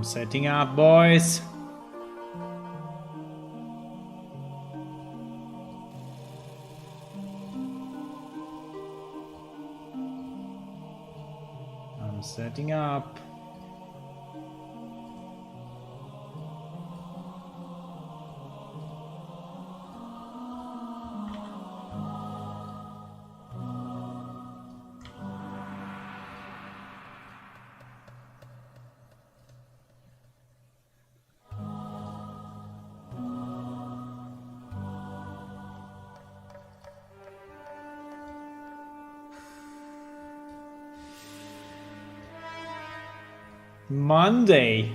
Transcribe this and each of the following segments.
I'm setting up, boys. I'm setting up. Monday.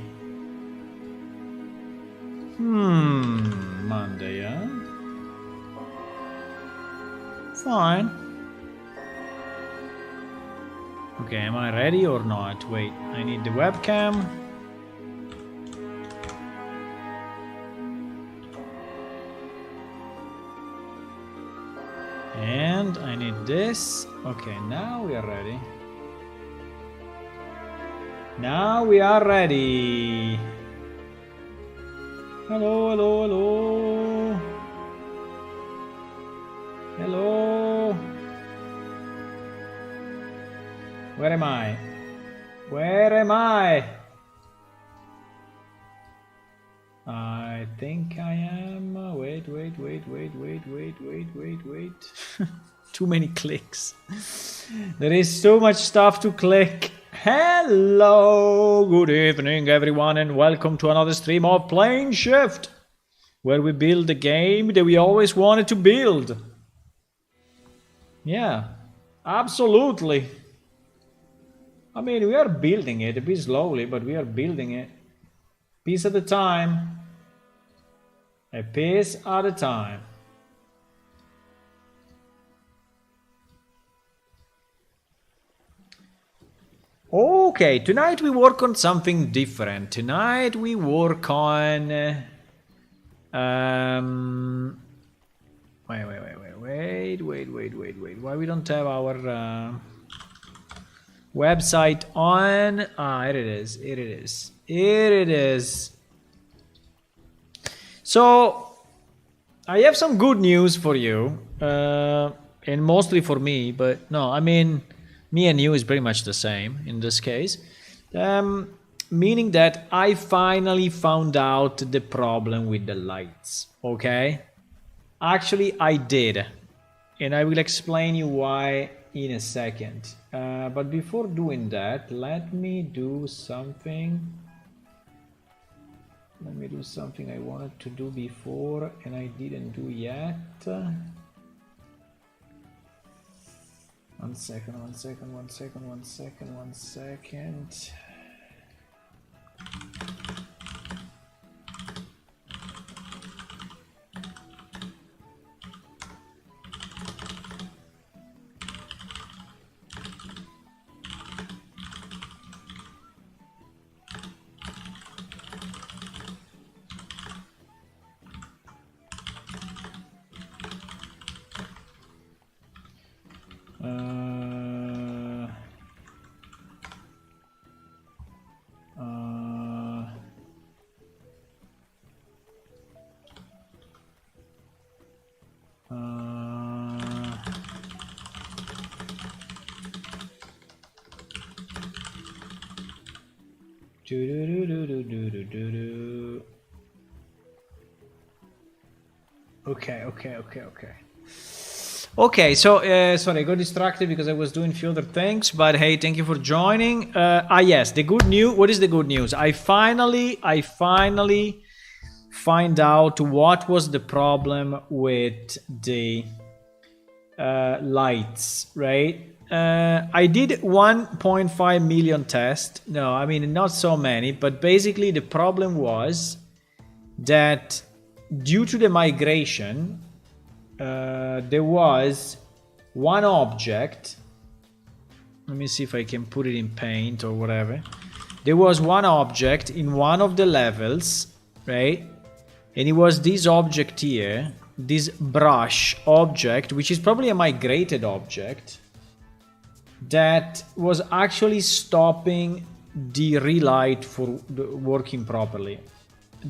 Monday, yeah. Fine. Okay, am I ready or not? Wait, I need the webcam. And I need this. Okay, now we are ready. Now we are ready. Hello, hello, hello. Hello. Where am I? Where am I? I think I am. Wait. Too many clicks. There is so much stuff to click. Hello, good evening everyone, and welcome to another stream of Plane Shift, where we build the game that we always wanted to build. Yeah, absolutely. I mean, we are building it a bit slowly, but we are building it. Piece at a time. A piece at a time. Okay, tonight we work on something different. Tonight we work on... Wait. Why we don't have our website on? Here it is. So, I have some good news for you. And mostly for me, but no, I mean... Me and you is pretty much the same in this case. Meaning that I finally found out the problem with the lights, okay? Actually, I did. And I will explain you why in a second. But before doing that, let me do something. Let me do something I wanted to do before and I didn't do yet. One second. Okay, so sorry, I got distracted because I was doing a few other things, but hey, thank you for joining. Yes, the good news. What is the good news? I finally find out what was the problem with the lights, right? I did 1.5 million tests. No, I mean, not so many, but basically the problem was that due to the migration, there was one object. Let me see if I can put it in paint or whatever. There was one object in one of the levels, right? And it was this object here, this brush object, which is probably a migrated object, that was actually stopping the relight for working properly.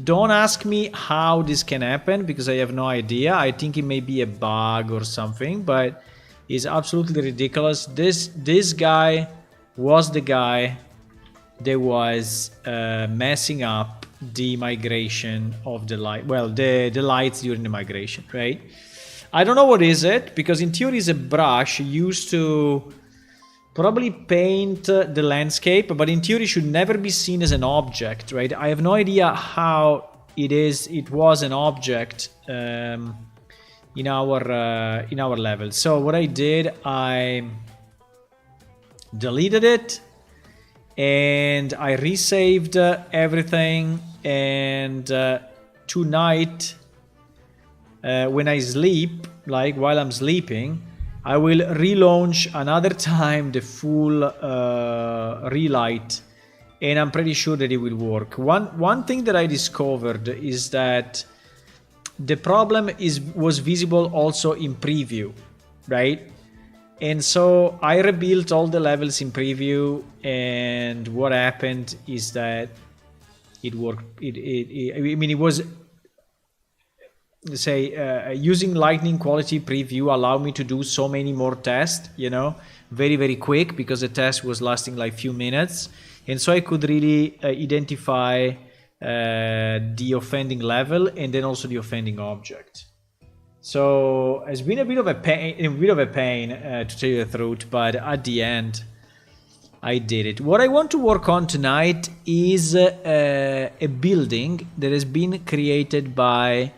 Don't ask me how this can happen because I have no idea. I think it may be a bug or something, but it's absolutely ridiculous. This guy was the guy that was messing up the migration of the light. Well, the lights during the migration, right? I don't know what is it, because in theory it's a brush used to probably paint the landscape, but in theory it should never be seen as an object, right? I have no idea how it was an object in our level. So what I did, I deleted it and I resaved everything, and tonight when I sleep, like while I'm sleeping, I will relaunch another time the full relight, and I'm pretty sure that it will work. One thing that I discovered is that the problem was visible also in preview, right? And so I rebuilt all the levels in preview, and what happened is that it worked. It was, say, using lightning quality preview allowed me to do so many more tests, you know, very quick, because the test was lasting like few minutes, and so I could really identify the offending level and then also the offending object. So it's been a bit of a pain, to tell you the truth, but at the end I did it. What I want to work on tonight is a building that has been created by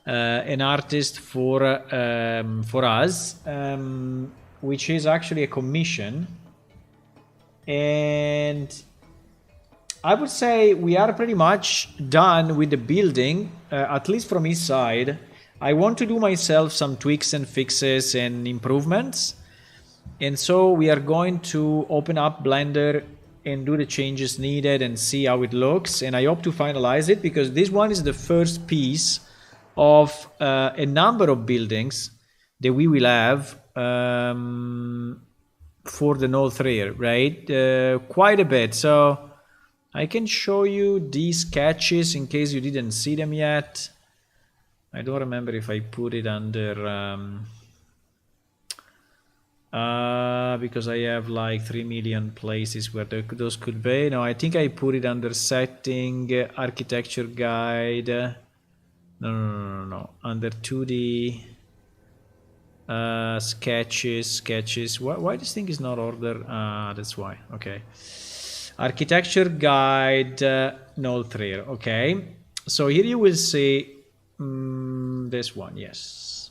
an artist for us, which is actually a commission, and I would say we are pretty much done with the building, at least from his side. I want to do myself some tweaks and fixes and improvements, and so we are going to open up Blender and do the changes needed and see how it looks, and I hope to finalize it, because this one is the first piece of a number of buildings that we will have for the Nolthrir, right? Quite a bit. So I can show you these sketches in case you didn't see them yet. I don't remember if I put it under because I have like 3 million places where those could be. No, I think I put it under setting, architecture guide. No. Under 2D sketches. Why this thing is not ordered? That's why. Okay. Architecture guide, Nolthrir. Okay. So here you will see this one. Yes.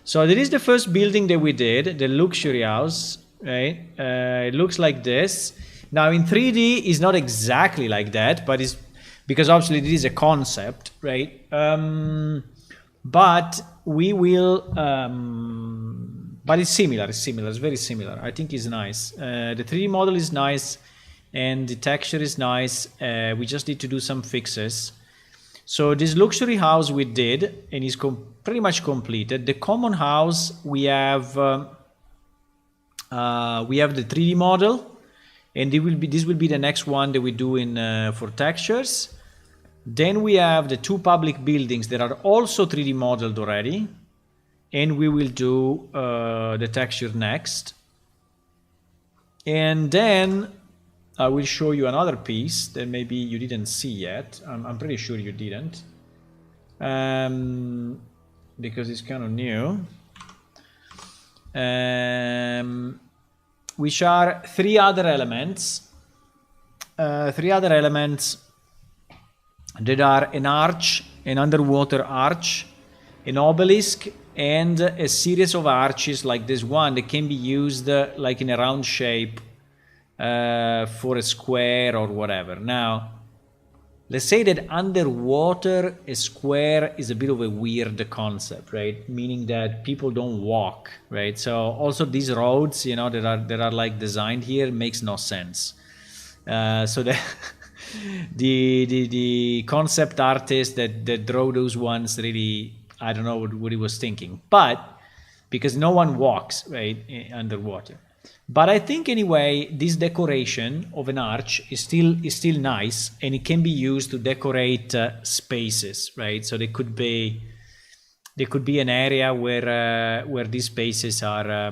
So this is the first building that we did, the luxury house. Right. It looks like this. Now in 3D, it's not exactly like that, but it's because obviously this is a concept, right? But we will, but it's similar, it's very similar. I think it's nice. The 3D model is nice and the texture is nice. We just need to do some fixes. So this luxury house we did, and is pretty much completed. The common house, we have the 3D model, and this will be the next one that we do in for textures. Then we have the two public buildings that are also 3D modeled already, and we will do the texture next. And then I will show you another piece that maybe you didn't see yet. I'm pretty sure you didn't, because it's kind of new, which are three other elements that are an arch, an underwater arch, an obelisk, and a series of arches like this one that can be used like in a round shape for a square or whatever. Now, let's say that underwater a square is a bit of a weird concept, right? Meaning that people don't walk, right? So also these roads, you know, that are like designed here makes no sense. So that the concept artist that drew those ones really, I don't know what he was thinking, but because no one walks, right, underwater. But I think anyway, this decoration of an arch is still nice, and it can be used to decorate spaces, right? So there could be an area where these spaces are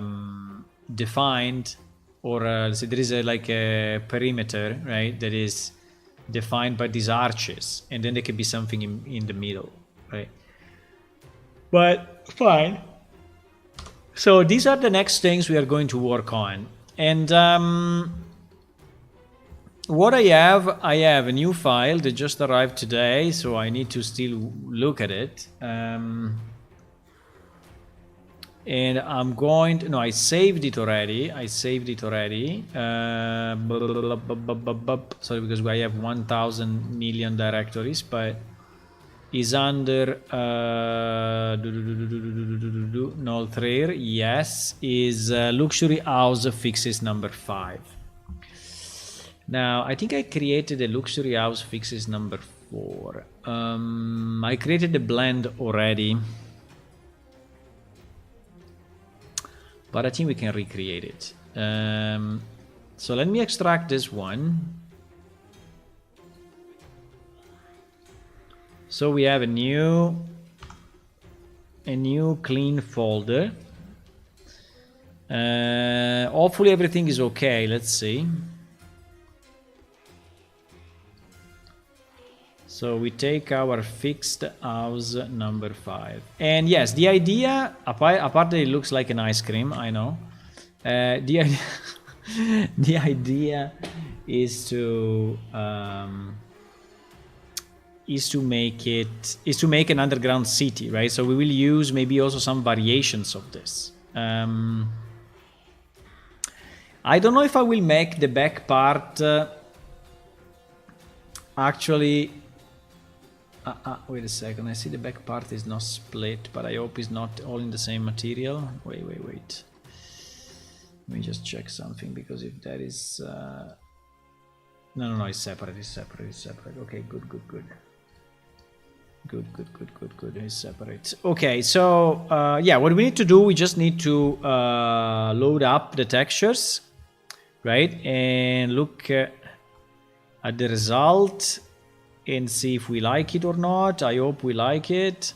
defined, or so there is like a perimeter, right, that is defined by these arches, and then there could be something in the middle, right? But fine. So these are the next things we are going to work on. And what I have a new file that just arrived today, so I need to still look at it. And I'm going to, no, I saved it already. Sorry, because I have 1,000 million directories, but is under Nolthrir, yes, is luxury house fixes number 5. Now I think I created a luxury house fixes number 4. I created the blend already, but I think we can recreate it. So let me extract this one. So we have a new clean folder. Hopefully everything is okay. Let's see. So we take our fixed house number 5. And yes, the idea, apart that it looks like an ice cream, I know. The idea, the idea is to make an underground city, right? So we will use maybe also some variations of this. I don't know if I will make the back part actually. Wait a second. I see the back part is not split, but I hope it's not all in the same material. Wait. Let me just check something, because if that is no, it's separate. Okay, good. Good. It's separate. Okay, so yeah, what we need to do, we just need to load up the textures, right, and look at the result and see if we like it or not. I hope we like it.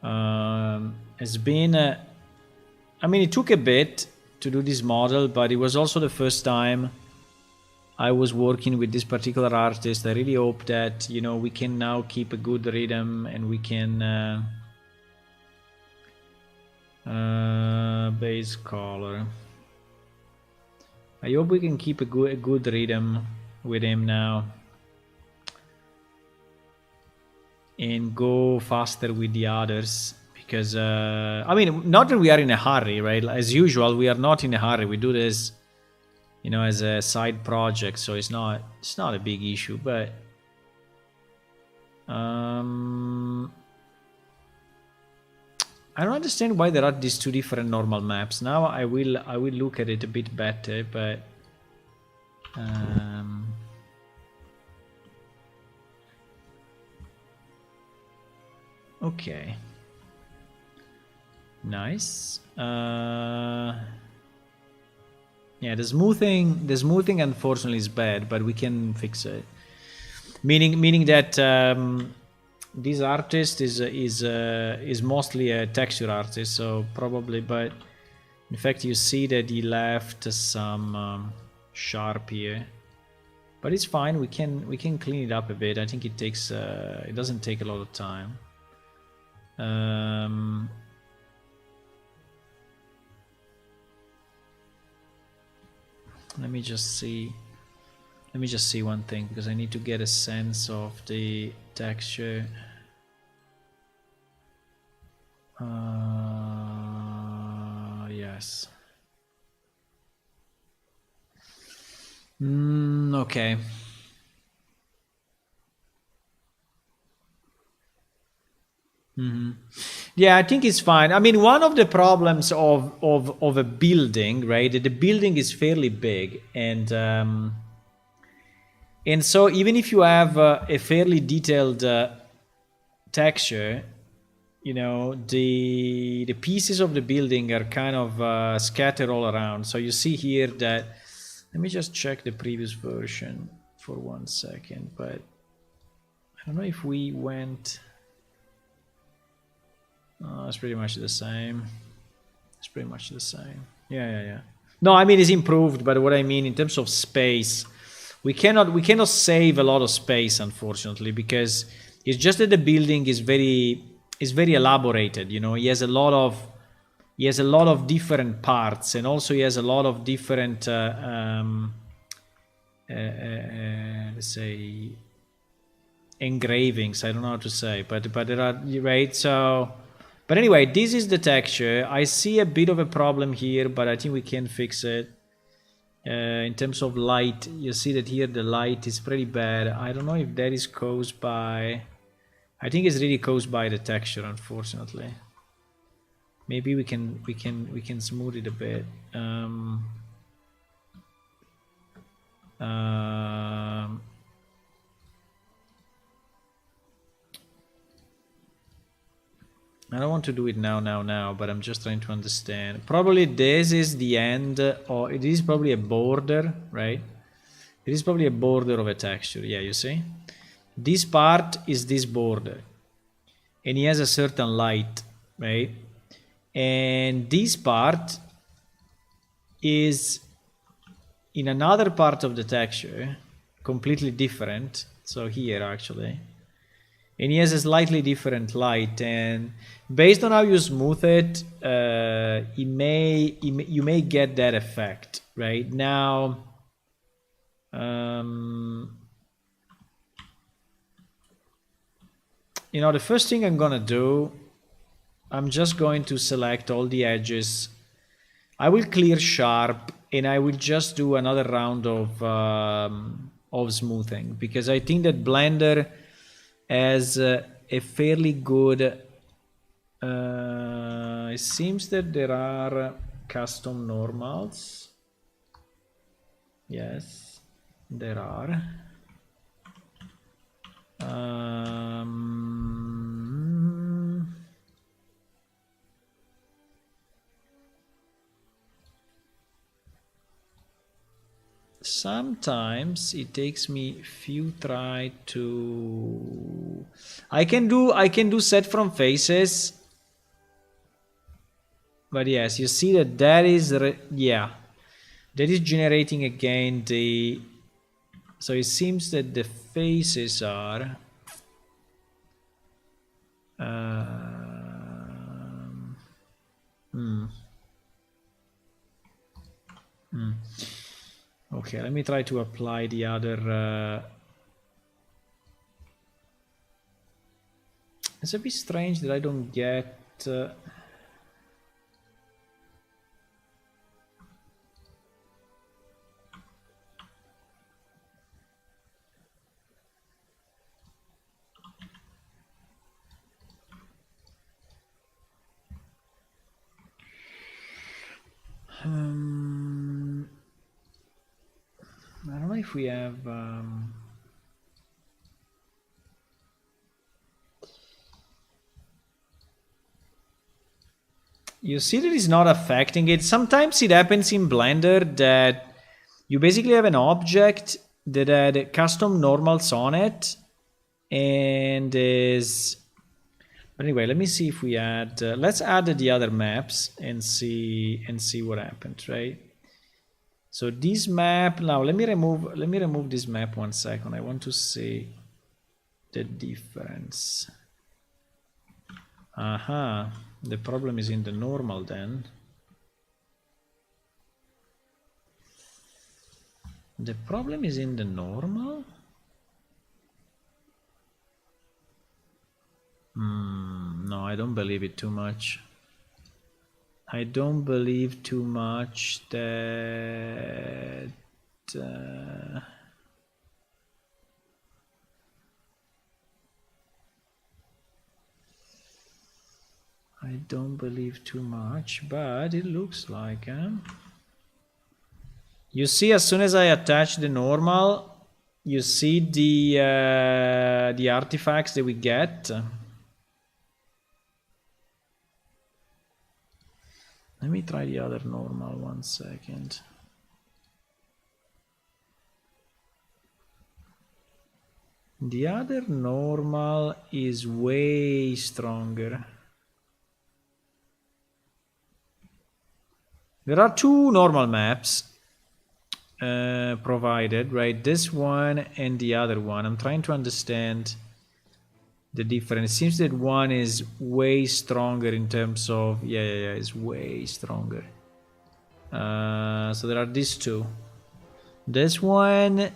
It's been I mean, it took a bit to do this model, but it was also the first time I was working with this particular artist. I really hope that, you know, we can now keep a good rhythm, and we can base color. I hope we can keep a good rhythm with him now and go faster with the others, because I mean, not that we are in a hurry, right? As usual, we are not in a hurry. We do this, you know, as a side project, so it's not a big issue. But I don't understand why there are these two different normal maps. Now I will look at it a bit better, but okay, nice. Yeah, the smoothing unfortunately is bad, but we can fix it. Meaning that this artist is mostly a texture artist, so probably. But in fact, you see that he left some sharp here, but it's fine. We can clean it up a bit. I think it takes it doesn't take a lot of time. Let me just see one thing, because I need to get a sense of the texture. Yes. Okay. Yeah, I think it's fine. I mean, one of the problems of a building, right? The building is fairly big, and so even if you have a fairly detailed texture, you know, the pieces of the building are kind of scattered all around. So you see here that, let me just check the previous version for 1 second, but I don't know if we went, it's pretty much the same. It's pretty much the same. Yeah. No, I mean, it's improved, but what I mean in terms of space, we cannot save a lot of space, unfortunately, because it's just that the building is very elaborated. You know, he has a lot of different parts, and also he has a lot of different let's say engravings. I don't know how to say, but there are, right? So, but anyway, this is the texture. I see a bit of a problem here, but I think we can fix it. In terms of light, you see that here the light is pretty bad. I don't know if that is caused by, I think it's really caused by the texture, unfortunately. Maybe we can smooth it a bit. I don't want to do it now, but I'm just trying to understand. Probably this is the end, or it is probably a border, right? It is probably a border of a texture. Yeah, you see? This part is this border. And he has a certain light, right? And this part is in another part of the texture, completely different. So here, actually. And he has a slightly different light, and based on how you smooth it, you may get that effect right now. You know, the first thing I'm gonna do, I'm just going to select all the edges. I will clear sharp, and I will just do another round of smoothing, because I think that Blender as a fairly good, it seems that there are custom normals. Yes, there are. Sometimes it takes me few try to, I can do set from faces, but yes, you see that is yeah, that is generating again the, so it seems that the faces are okay, let me try to apply the other. It's a bit strange that I don't get. I don't know if we have. You see that it's not affecting it. Sometimes it happens in Blender that you basically have an object that had custom normals on it, and is. But anyway, let me see if we add. Let's add the other maps and see what happens, right? So this map, now let me remove this map 1 second. I want to see the difference. Aha, the problem is in the normal then. The problem is in the normal? No, I don't believe it too much. I don't believe too much that I don't believe too much, but it looks like you see, as soon as I attach the normal, you see the artifacts that we get. Let me try the other normal 1 second. The other normal is way stronger. There are 2 normal maps provided, right? This one and the other one. I'm trying to understand the difference. It seems that one is way stronger in terms of... Yeah, it's way stronger. So there are these 2. This one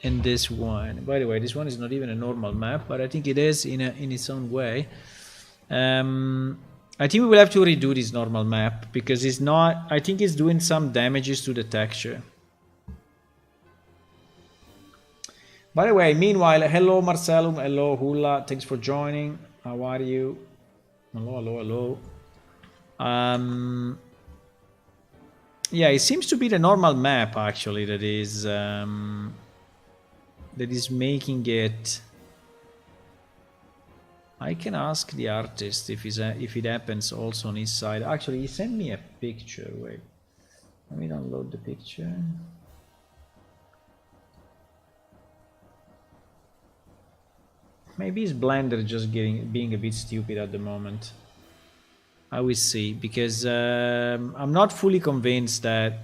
and this one. By the way, this one is not even a normal map, but I think it is in its own way. I think we will have to redo this normal map because it's not... I think it's doing some damages to the texture. By the way, meanwhile, hello Marcellum, hello Hula, thanks for joining. How are you? Hello. Yeah, it seems to be the normal map actually that is making it. I can ask the artist if it happens also on his side. Actually, he sent me a picture. Wait, let me download the picture. Maybe it's Blender just being a bit stupid at the moment. I will see, because I'm not fully convinced that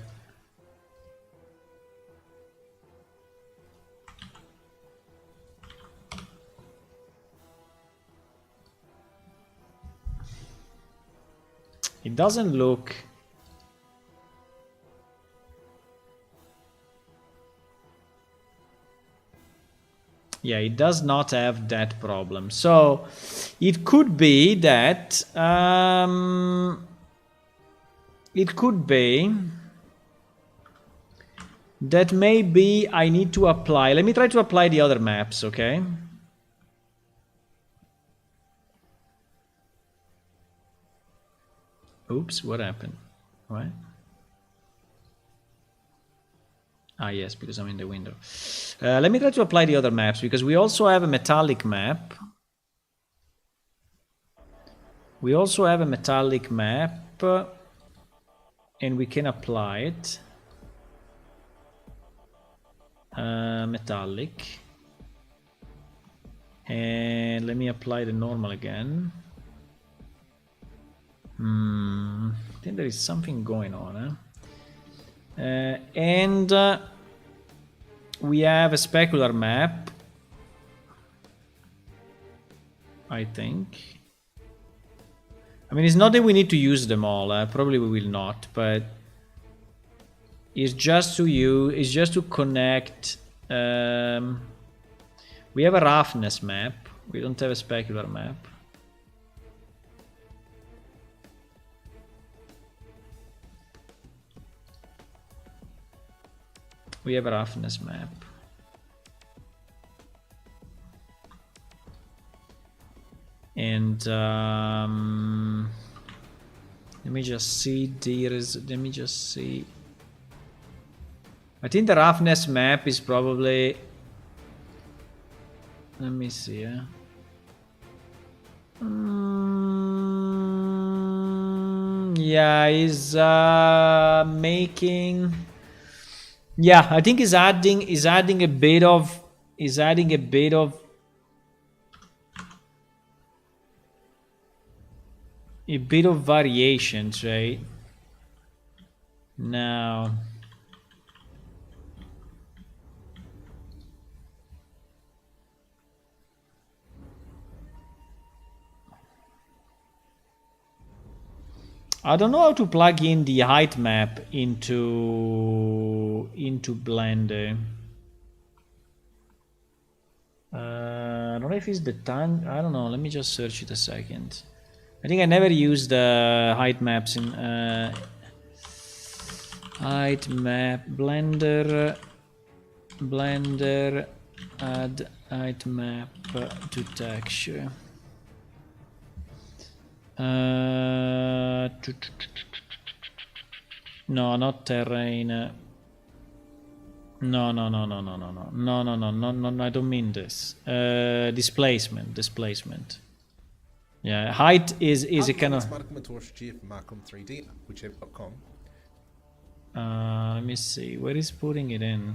it doesn't look... Yeah, it does not have that problem. So it could be that maybe I need to apply. Let me try to apply the other maps, okay? Oops, what happened? What? Ah, yes, because I'm in the window. Let me try to apply the other maps, because we also have a metallic map. We also have a metallic map, and we can apply it. Metallic. And let me apply the normal again. I think there is something going on, eh? And we have a specular map, I think. I mean, it's not that we need to use them all. Probably we will not, but it's just to use. It's just to connect. We have a roughness map. We don't have a specular map. We have a roughness map. And let me just see. Let me just see. I think the roughness map is probably... Let me see. Yeah, is making... Yeah, I think is adding a bit of variations, right? Now I don't know how to plug in the height map into Blender. I don't know if it's the time. I don't know. Let me just search it a second. I think I never used the height maps in height map Blender. Add height map to texture. No, not terrain. No, I don't mean this. Displacement. Yeah, height is a kind of... let me see, where is putting it in?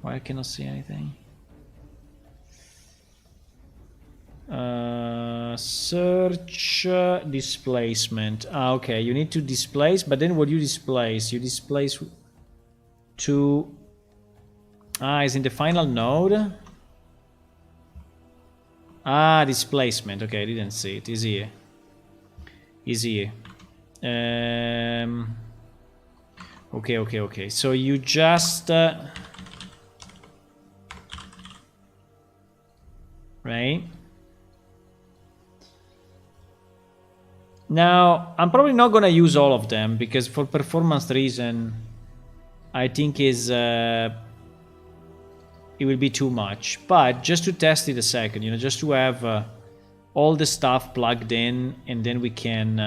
Why I cannot see anything? Search displacement. Okay, you need to displace, but then what you displace? You displace to... it's in the final node. Displacement. Okay, I didn't see it. Is here. Is here. Okay. So you just... right? Now, I'm probably not gonna use all of them, because for performance reason, I think it will be too much. But just to test it a second, just to have all the stuff plugged in, and then we can...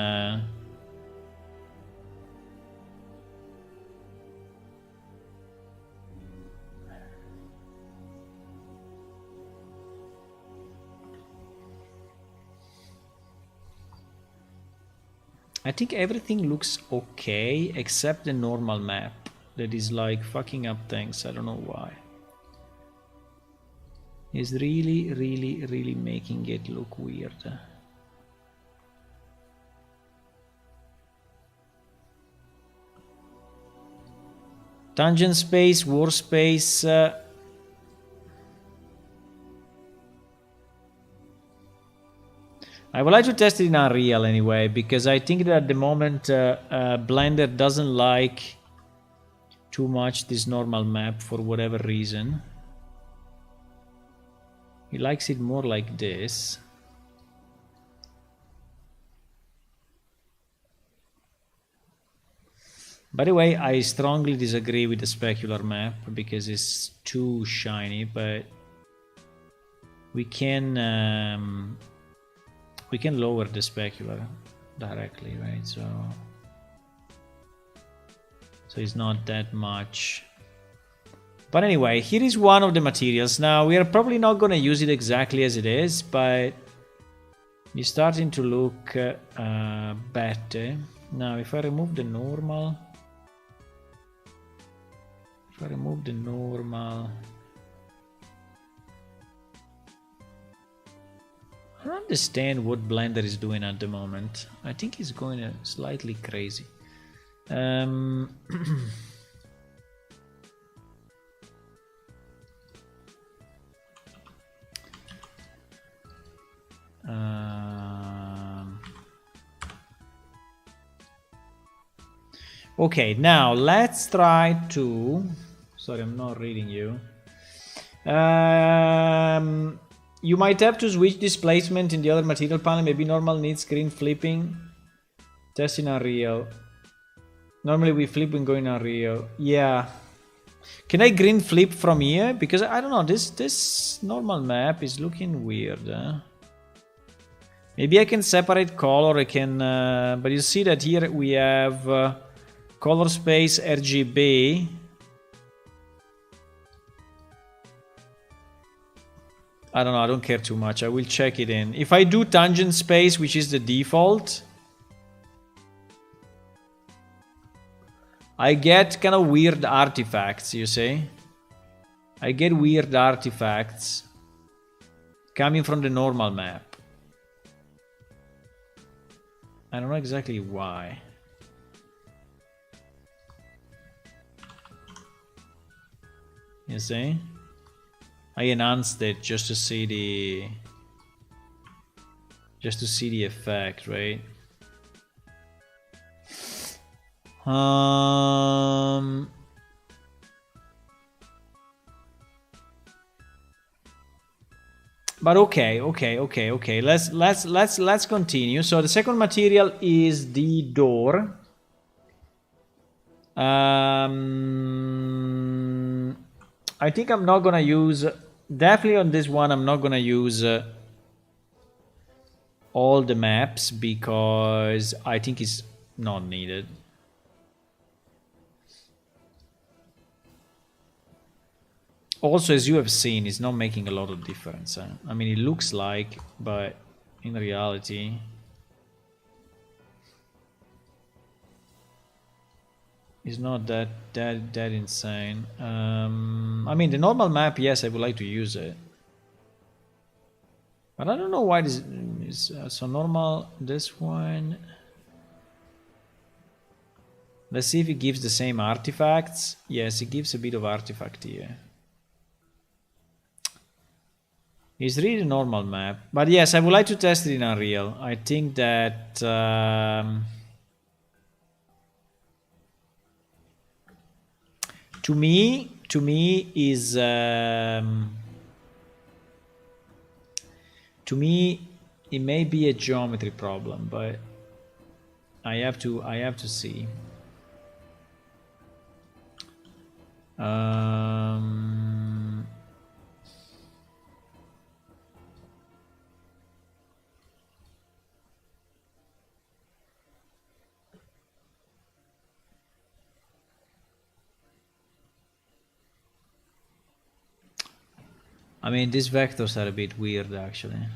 I think everything looks okay, except the normal map. That is like fucking up things, I don't know why. It's really making it look weird. Tangent space, war space... I would like to test it in Unreal anyway, because I think that at the moment Blender doesn't like too much this normal map for whatever reason. He likes it more like this. By the way, I strongly disagree with the specular map because it's too shiny, but we can lower the specular directly, right? So it's not that much. But anyway, here is one of the materials. Now, we are probably not going to use it exactly as it is, but it's starting to look better. Now, if I remove the normal... I don't understand what Blender is doing at the moment. I think he's going slightly crazy. Okay, now let's try to... Sorry, I'm not reading you. You might have to switch displacement in the other material panel. Maybe normal needs screen flipping. Test in Unreal. Normally we flip when going Unreal. Yeah. Can I green flip from here? Because I don't know, this normal map is looking weird. Maybe I can separate color. I can, but you see that here we have color space RGB. I don't know, I don't care too much. I will check it in. If I do tangent space, which is the default, I get kind of weird artifacts, you see? I get weird artifacts coming from the normal map. I don't know exactly why. You see? I enhanced it just to see the effect, right? But okay. Let's continue. So the second material is the door. I think I'm not gonna use, definitely on this one, I'm not gonna use all the maps because I think it's not needed. also, as you have seen, it's not making a lot of difference. I mean, it looks like, but in reality, it's not that insane. I mean, the normal map, yes, I would like to use it, but I don't know why this is so normal. This one. Let's see if it gives the same artifacts. Yes, it gives a bit of artifact here. It's really a normal map. But yes, I would like to test it in Unreal. I think that... to me is... to me, it may be a geometry problem, but I have to see. I mean, these vectors are a bit weird, actually.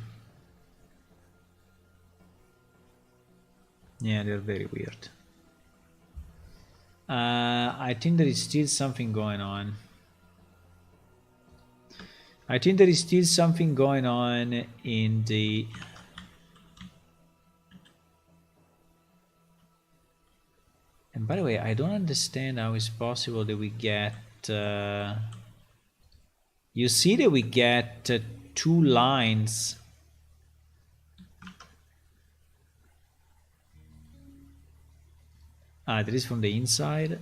Yeah, they're very weird. I think there is still something going on. I think there is still something going on in the... And by the way, I don't understand how it's possible that we get... you see that we get 2 lines. Ah, that is from the inside.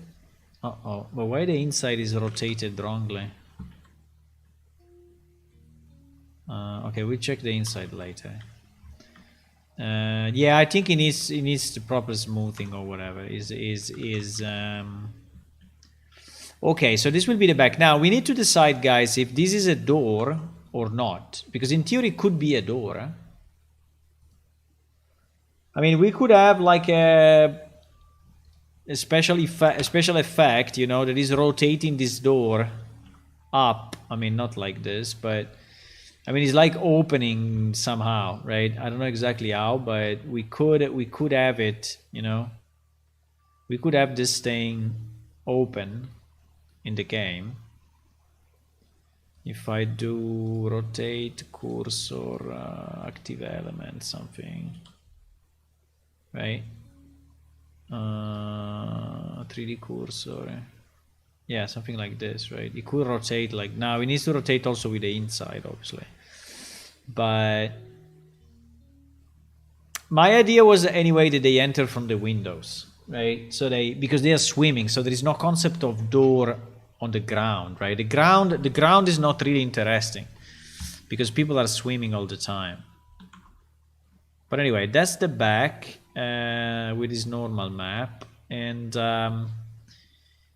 Uh-oh, but why the inside is rotated wrongly? Okay, we'll check the inside later. Yeah, I think it needs the proper smoothing or whatever. Okay, so this will be the back. Now we need to decide, guys, if this is a door or not, because in theory it could be a door. I mean, we could have like a special effect, you know, that is rotating this door up. I mean, not like this, but I mean, it's like opening somehow, right? I don't know exactly how, but we could have it, you know. We could have this thing open in the game. If I do rotate cursor, active element, something, right? 3D cursor. Yeah, something like this, right? It could rotate like now. It needs to rotate also with the inside, obviously. But my idea was anyway that they enter from the windows, right? So because they are swimming, so there is no concept of door on the ground, right? The ground is not really interesting because people are swimming all the time. But anyway, that's the back with this normal map, and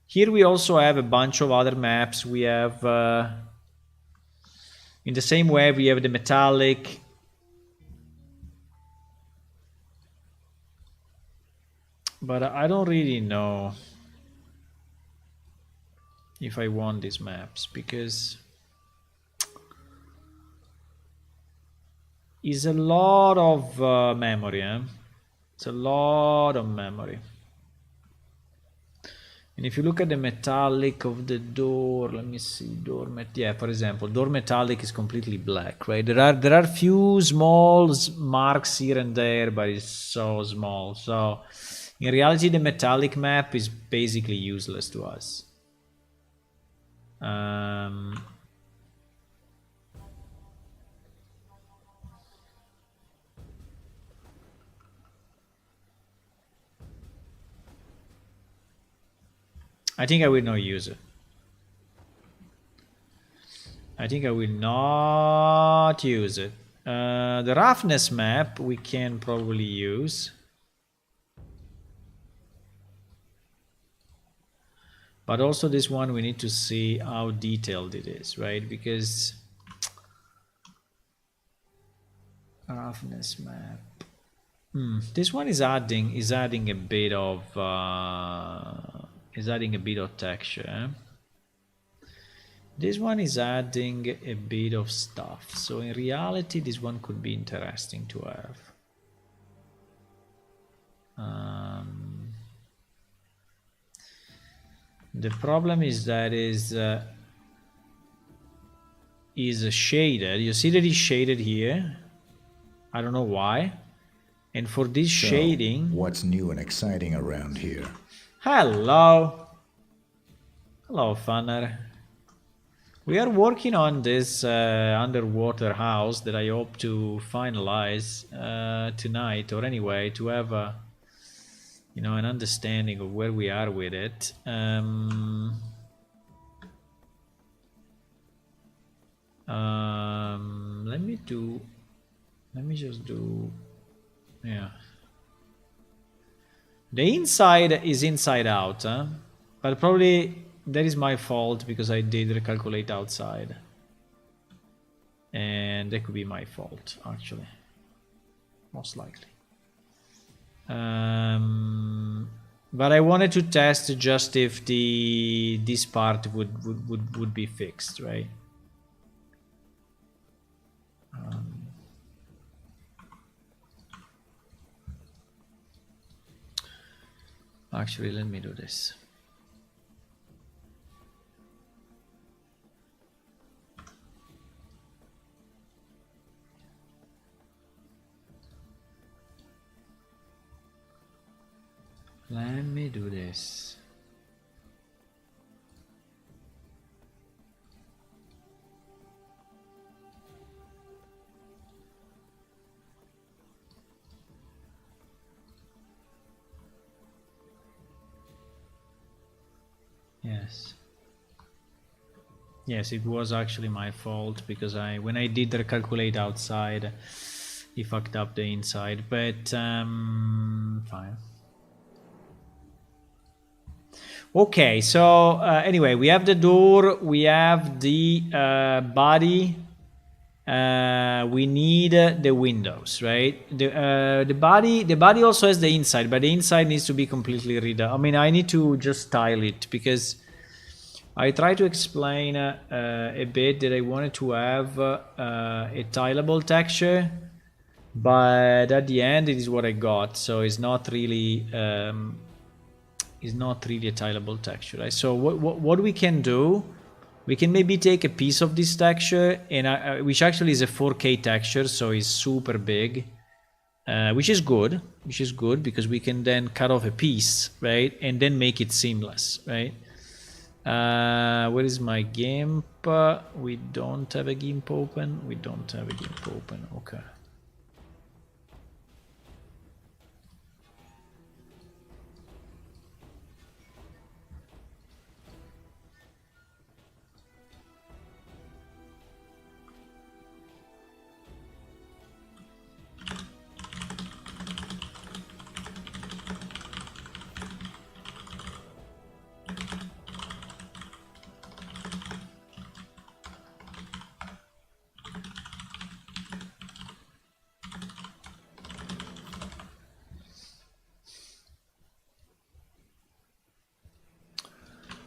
here we also have a bunch of other maps. We have in the same way we have the metallic. But I don't really know if I want these maps, because it's a lot of memory, eh? It's a lot of memory. And if you look at the metallic of the door, let me see, yeah, for example, door metallic is completely black, right? There are few small marks here and there, but it's so small. So in reality, the metallic map is basically useless to us. I think I will not use it. I think I will not use it. The roughness map we can probably use. But also this one we need to see how detailed it is, right? Because roughness map. This one is adding a bit of texture. This one is adding a bit of stuff, so in reality this one could be interesting to have. The problem is that is shaded. You see that it's shaded here. I don't know why. And for this shading, what's new and exciting around here? Hello, Funner. We are working on this underwater house that I hope to finalize tonight, or anyway, to have a, you know, an understanding of where we are with it. Let me just do, yeah. The inside is inside out, huh? But probably that is my fault because I did recalculate outside. And that could be my fault, actually. Most likely. But I wanted to test just if this part would be fixed, right? Actually, let me do this. Let me do this. Yes. Yes, it was actually my fault because when I did recalculate outside, he fucked up the inside, but fine. Okay, so anyway, we have the door, we have the body, we need the windows, right? The body also has the inside, but the inside needs to be completely redone. I mean, I need to just tile it because I try to explain a bit that I wanted to have a tileable texture, but at the end it is what I got, so it's not really a tileable texture, right? So what we can do, we can maybe take a piece of this texture, and which actually is a 4K texture, so it's super big, which is good because we can then cut off a piece, right, and then make it seamless, right? Where is my GIMP? We don't have a GIMP open. Okay.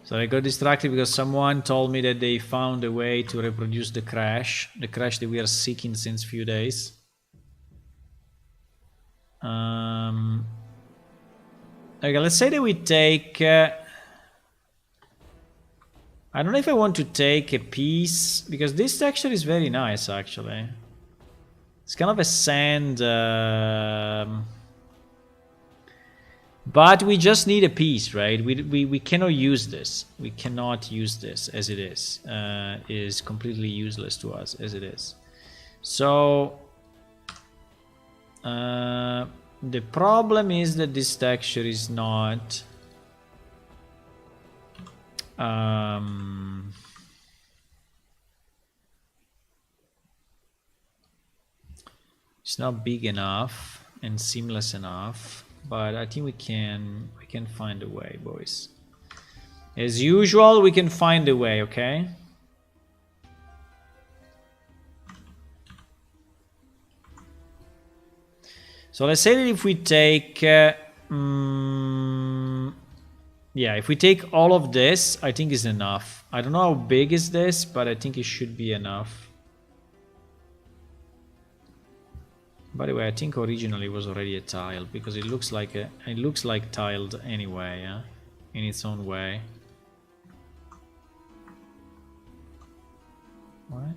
So I got distracted because someone told me that they found a way to reproduce the crash that we are seeking since few days. Okay, let's say that we take... I don't know if I want to take a piece, because this texture is very nice, actually. It's kind of a sand... but we just need a piece, right? We cannot use this. We cannot use this as it is. Is completely useless to us as it is. So the problem is that this texture is not it's not big enough and seamless enough. But I think we can find a way, boys. As usual, we can find a way, okay? So let's say that if we take... yeah, if we take all of this, I think is enough. I don't know how big is this, but I think it should be enough. By the way, I think originally it was already a tile because it looks like tiled anyway, yeah? In its own way. What?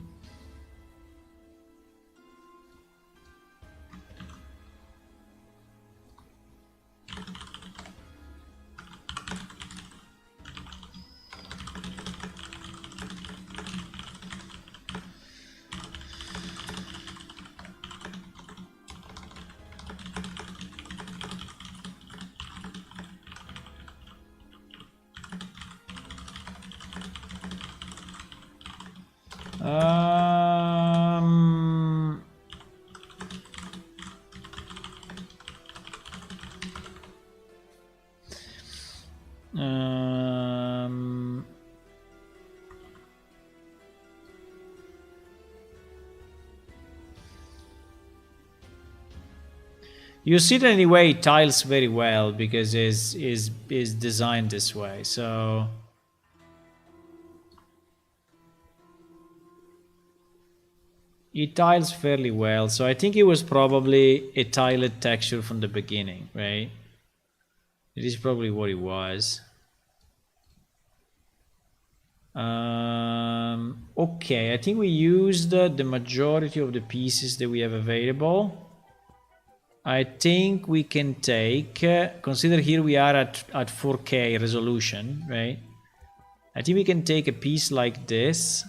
Um, um, you see it anyway, it tiles very well because is designed this way, so it tiles fairly well, so I think it was probably a tiled texture from the beginning, right? It is probably what it was. Okay, I think we used the majority of the pieces that we have available. I think we can take, consider here we are at 4K resolution, right? I think we can take a piece like this.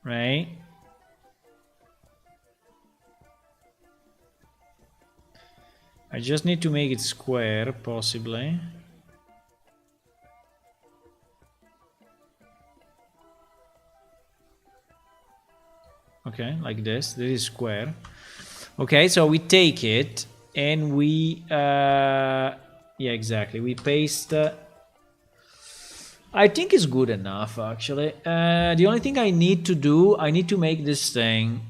Right? I just need to make it square, possibly. Okay, like this. This is square. Okay, so we take it and we... yeah, exactly. We paste... I think it's good enough, actually. The only thing I need to do, I need to make this thing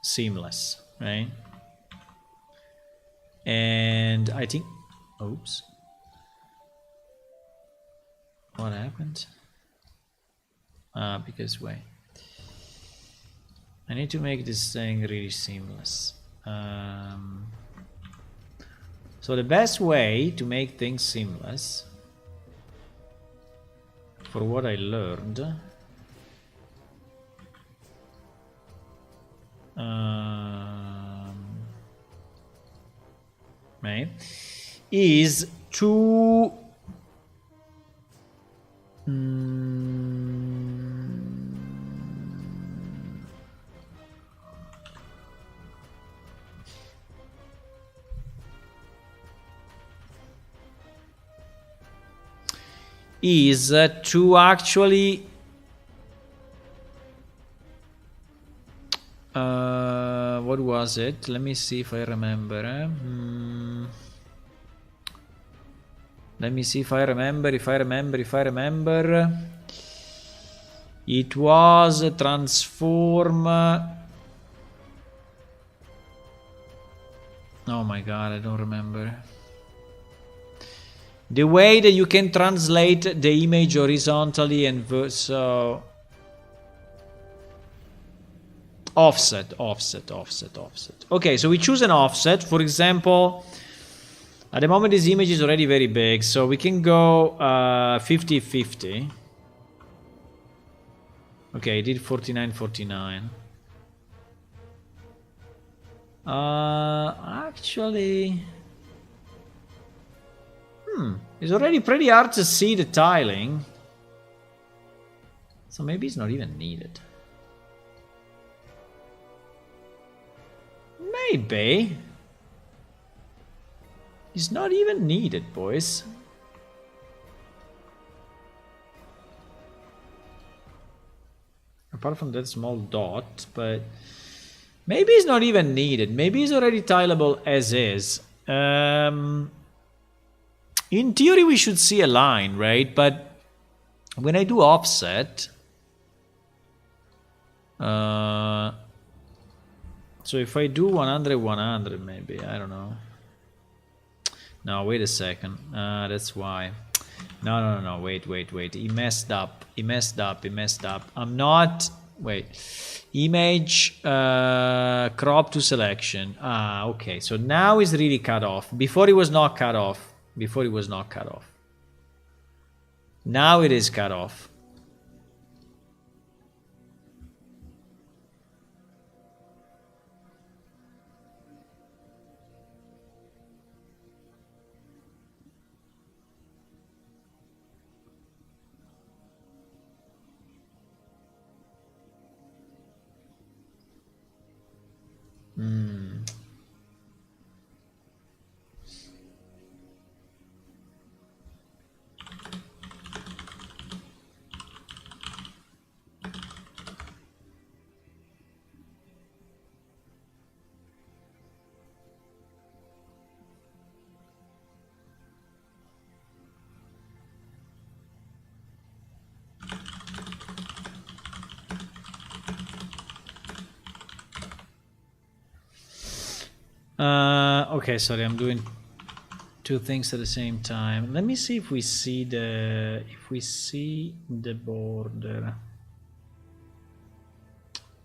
seamless, right? And I think... Oops. What happened? Because, wait. I need to make this thing really seamless. So the best way to make things seamless, for what I learned, right, is to to actually what was it? Let me see if I remember. Let me see if I remember. If I remember, it was transform. Oh my god, I don't remember. The way that you can translate the image horizontally and so offset. Okay, so we choose an offset. For example, at the moment this image is already very big, so we can go 50-50. Okay, it did 49-49. Actually... it's already pretty hard to see the tiling. So maybe it's not even needed. Maybe. It's not even needed, boys. Apart from that small dot, but... maybe it's not even needed. Maybe it's already tileable as is. In theory, we should see a line, right? But when I do offset... So if I do 100, 100 maybe, I don't know. No, wait a second. That's why. No, wait. He messed up. I'm not... Wait. Image, crop to selection. Okay. So now it's really cut off. Before it was not cut off. Now it is cut off. Okay, sorry, I'm doing two things at the same time. Let me see if we see the border.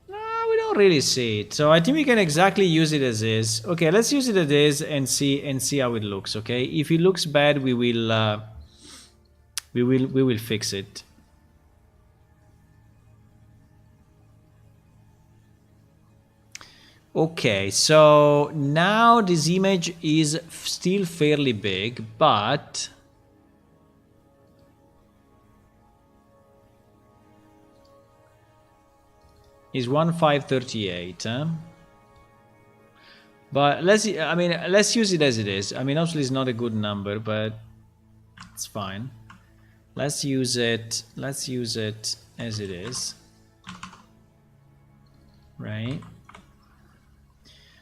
No, we don't really see it. So I think we can exactly use it as is. Okay, let's use it as is and see how it looks. Okay, if it looks bad, we will fix it. Okay, so now this image is still fairly big, but is 1538, huh? But let's use it as it is. I mean, obviously it's not a good number, but it's fine. Let's use it as it is. Right?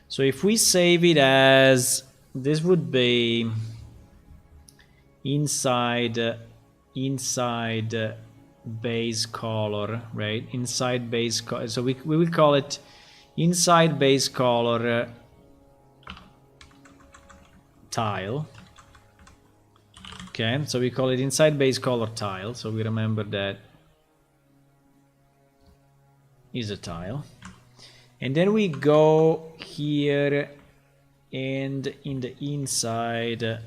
So if we save it as, this would be inside base color, right? Inside base color. So we will call it inside base color tile. Okay, so we call it inside base color tile. So we remember that is a tile. And then we go here and in the inside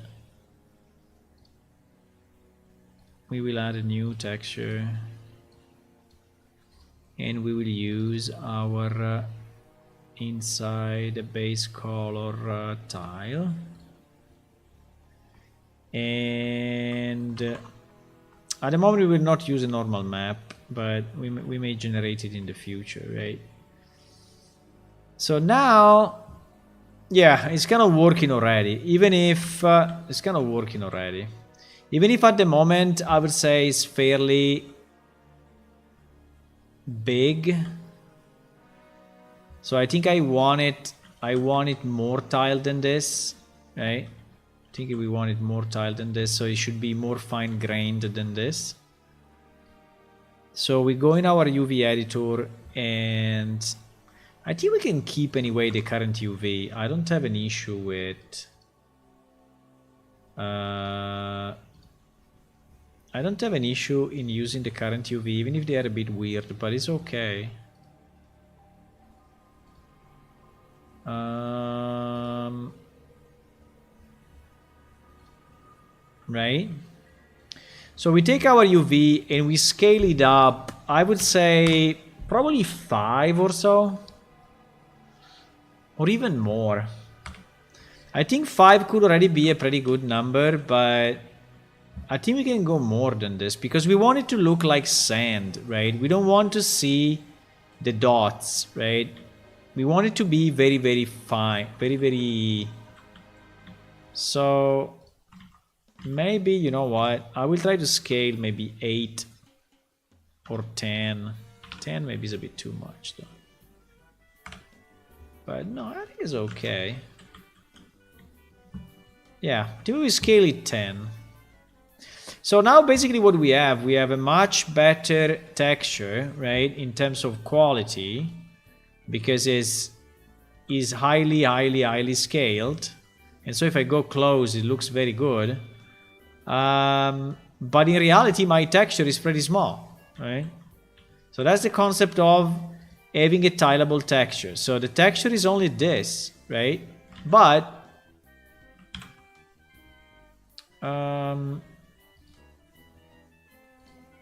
we will add a new texture and we will use our inside base color tile. And at the moment we will not use a normal map, but we may generate it in the future, right? So now, yeah, it's kind of working already. Even if it's kind of working already, even if at the moment I would say it's fairly big. So I think I want it more tiled than this, right? I think we want it more tiled than this, so it should be more fine-grained than this. So we go in our UV editor and I think we can keep anyway the current UV. I don't have an issue with I don't have an issue in using the current UV, even if they are a bit weird, but it's okay. Right? So we take our UV and we scale it up, I would say probably 5 or so. Or even more. I think 5 could already be a pretty good number, but I think we can go more than this because we want it to look like sand, right? We don't want to see the dots, right? We want it to be very, very fine, very, very... So maybe, you know what? I will try to scale maybe 8 or 10. 10 maybe is a bit too much though. But no, I think it's okay. Yeah, do we scale it 10? So now basically what we have a much better texture, right, in terms of quality, because it's is highly scaled. And so if I go close, it looks very good. But in reality, my texture is pretty small, right? So that's the concept of having a tileable texture. So the texture is only this, right? But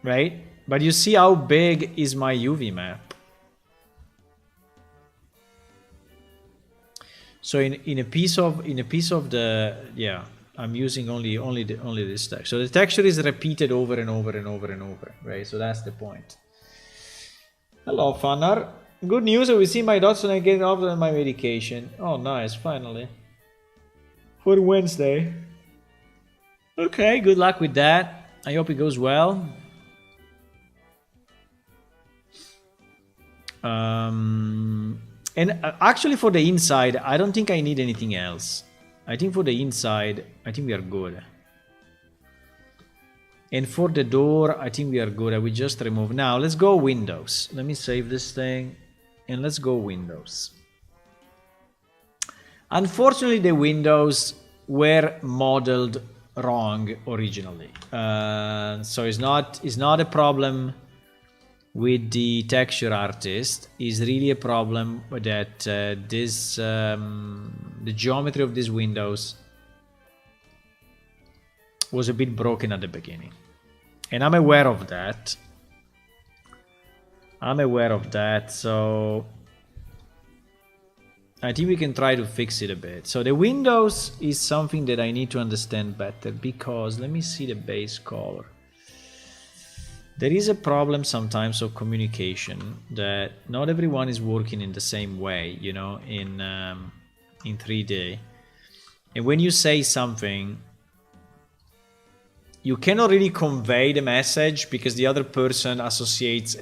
right? But you see how big is my UV map. So in a piece of the, yeah, I'm using only this texture. So the texture is repeated over and over and over and over, right? So that's the point. Hello, Fanar. Good news, I will see my dots when I get off my medication. Oh, nice, finally. For Wednesday. Okay, good luck with that. I hope it goes well. And actually for the inside, I don't think I need anything else. I think for the inside, I think we are good. And for the door, I think we are good. I will just remove. Now, let's go Windows. Let me save this thing. And let's go Windows. Unfortunately, the windows were modeled wrong originally. So it's not a problem with the texture artist. Is really a problem that the geometry of these windows was a bit broken at the beginning, and I'm aware of that. So I think we can try to fix it a bit. So the windows is something that I need to understand better, because let me see the base color. There is a problem sometimes of communication, that not everyone is working in the same way, you know, in 3D. And when you say something, you cannot really convey the message because the other person associates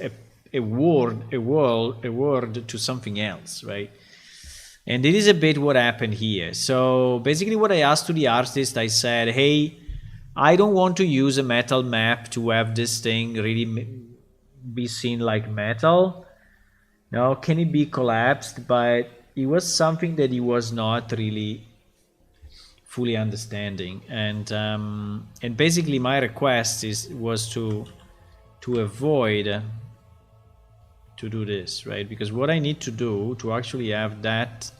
a word to something else, right? And it is a bit what happened here. So basically what I asked to the artist, I said, hey, I don't want to use a metal map to have this thing really be seen like metal. No, can it be collapsed? But it was something that he was not really fully understanding. And basically my request was to avoid to do this, right? Because what I need to do to actually have that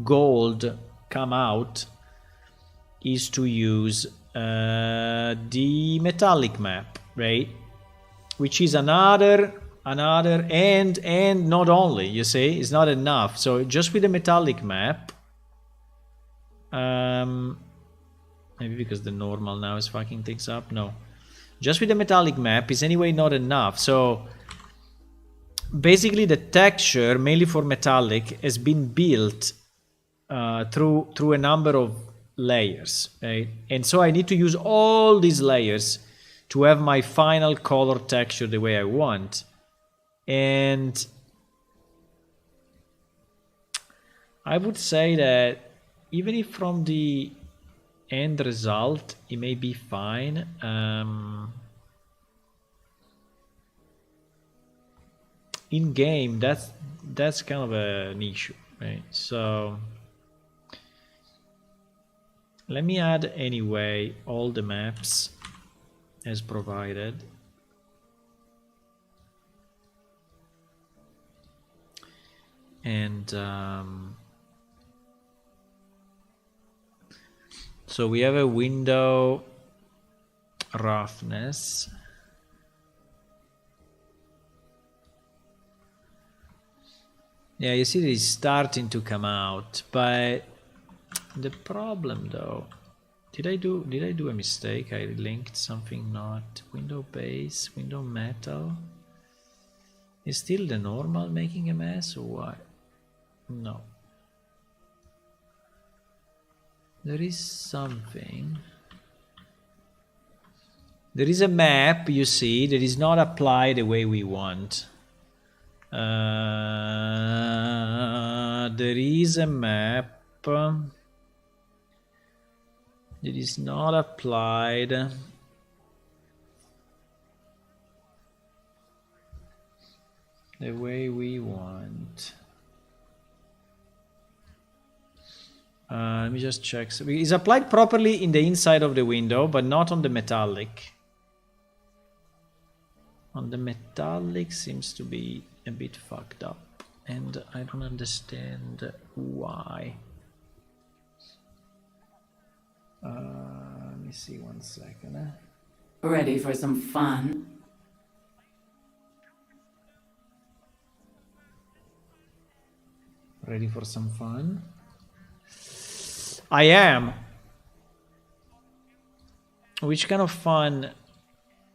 gold come out is to use the metallic map, right? Which is another and not only, you see, it's not enough. So just with the metallic map, maybe because the normal now is fucking things up. No, just with the metallic map is anyway not enough. So basically the texture, mainly for metallic, has been built through a number of layers, right? And so I need to use all these layers to have my final color texture the way I want. And I would say that even if from the end result it may be fine, in game that's kind of an issue, right? So let me add anyway all the maps as provided. And so we have a window roughness. Yeah, you see it's starting to come out, but the problem though, did I do a mistake? I linked something not window base, window metal. Is still the normal making a mess or what? No. There is something. There is a map, you see, that is not applied the way we want. There is a map that is not applied the way we want. Let me just check. So it's applied properly in the inside of the window, but not on the metallic. On the metallic seems to be a bit fucked up, and I don't understand why. Let me see 1 second. Ready for some fun? Ready for some fun? I am. Which kind of fun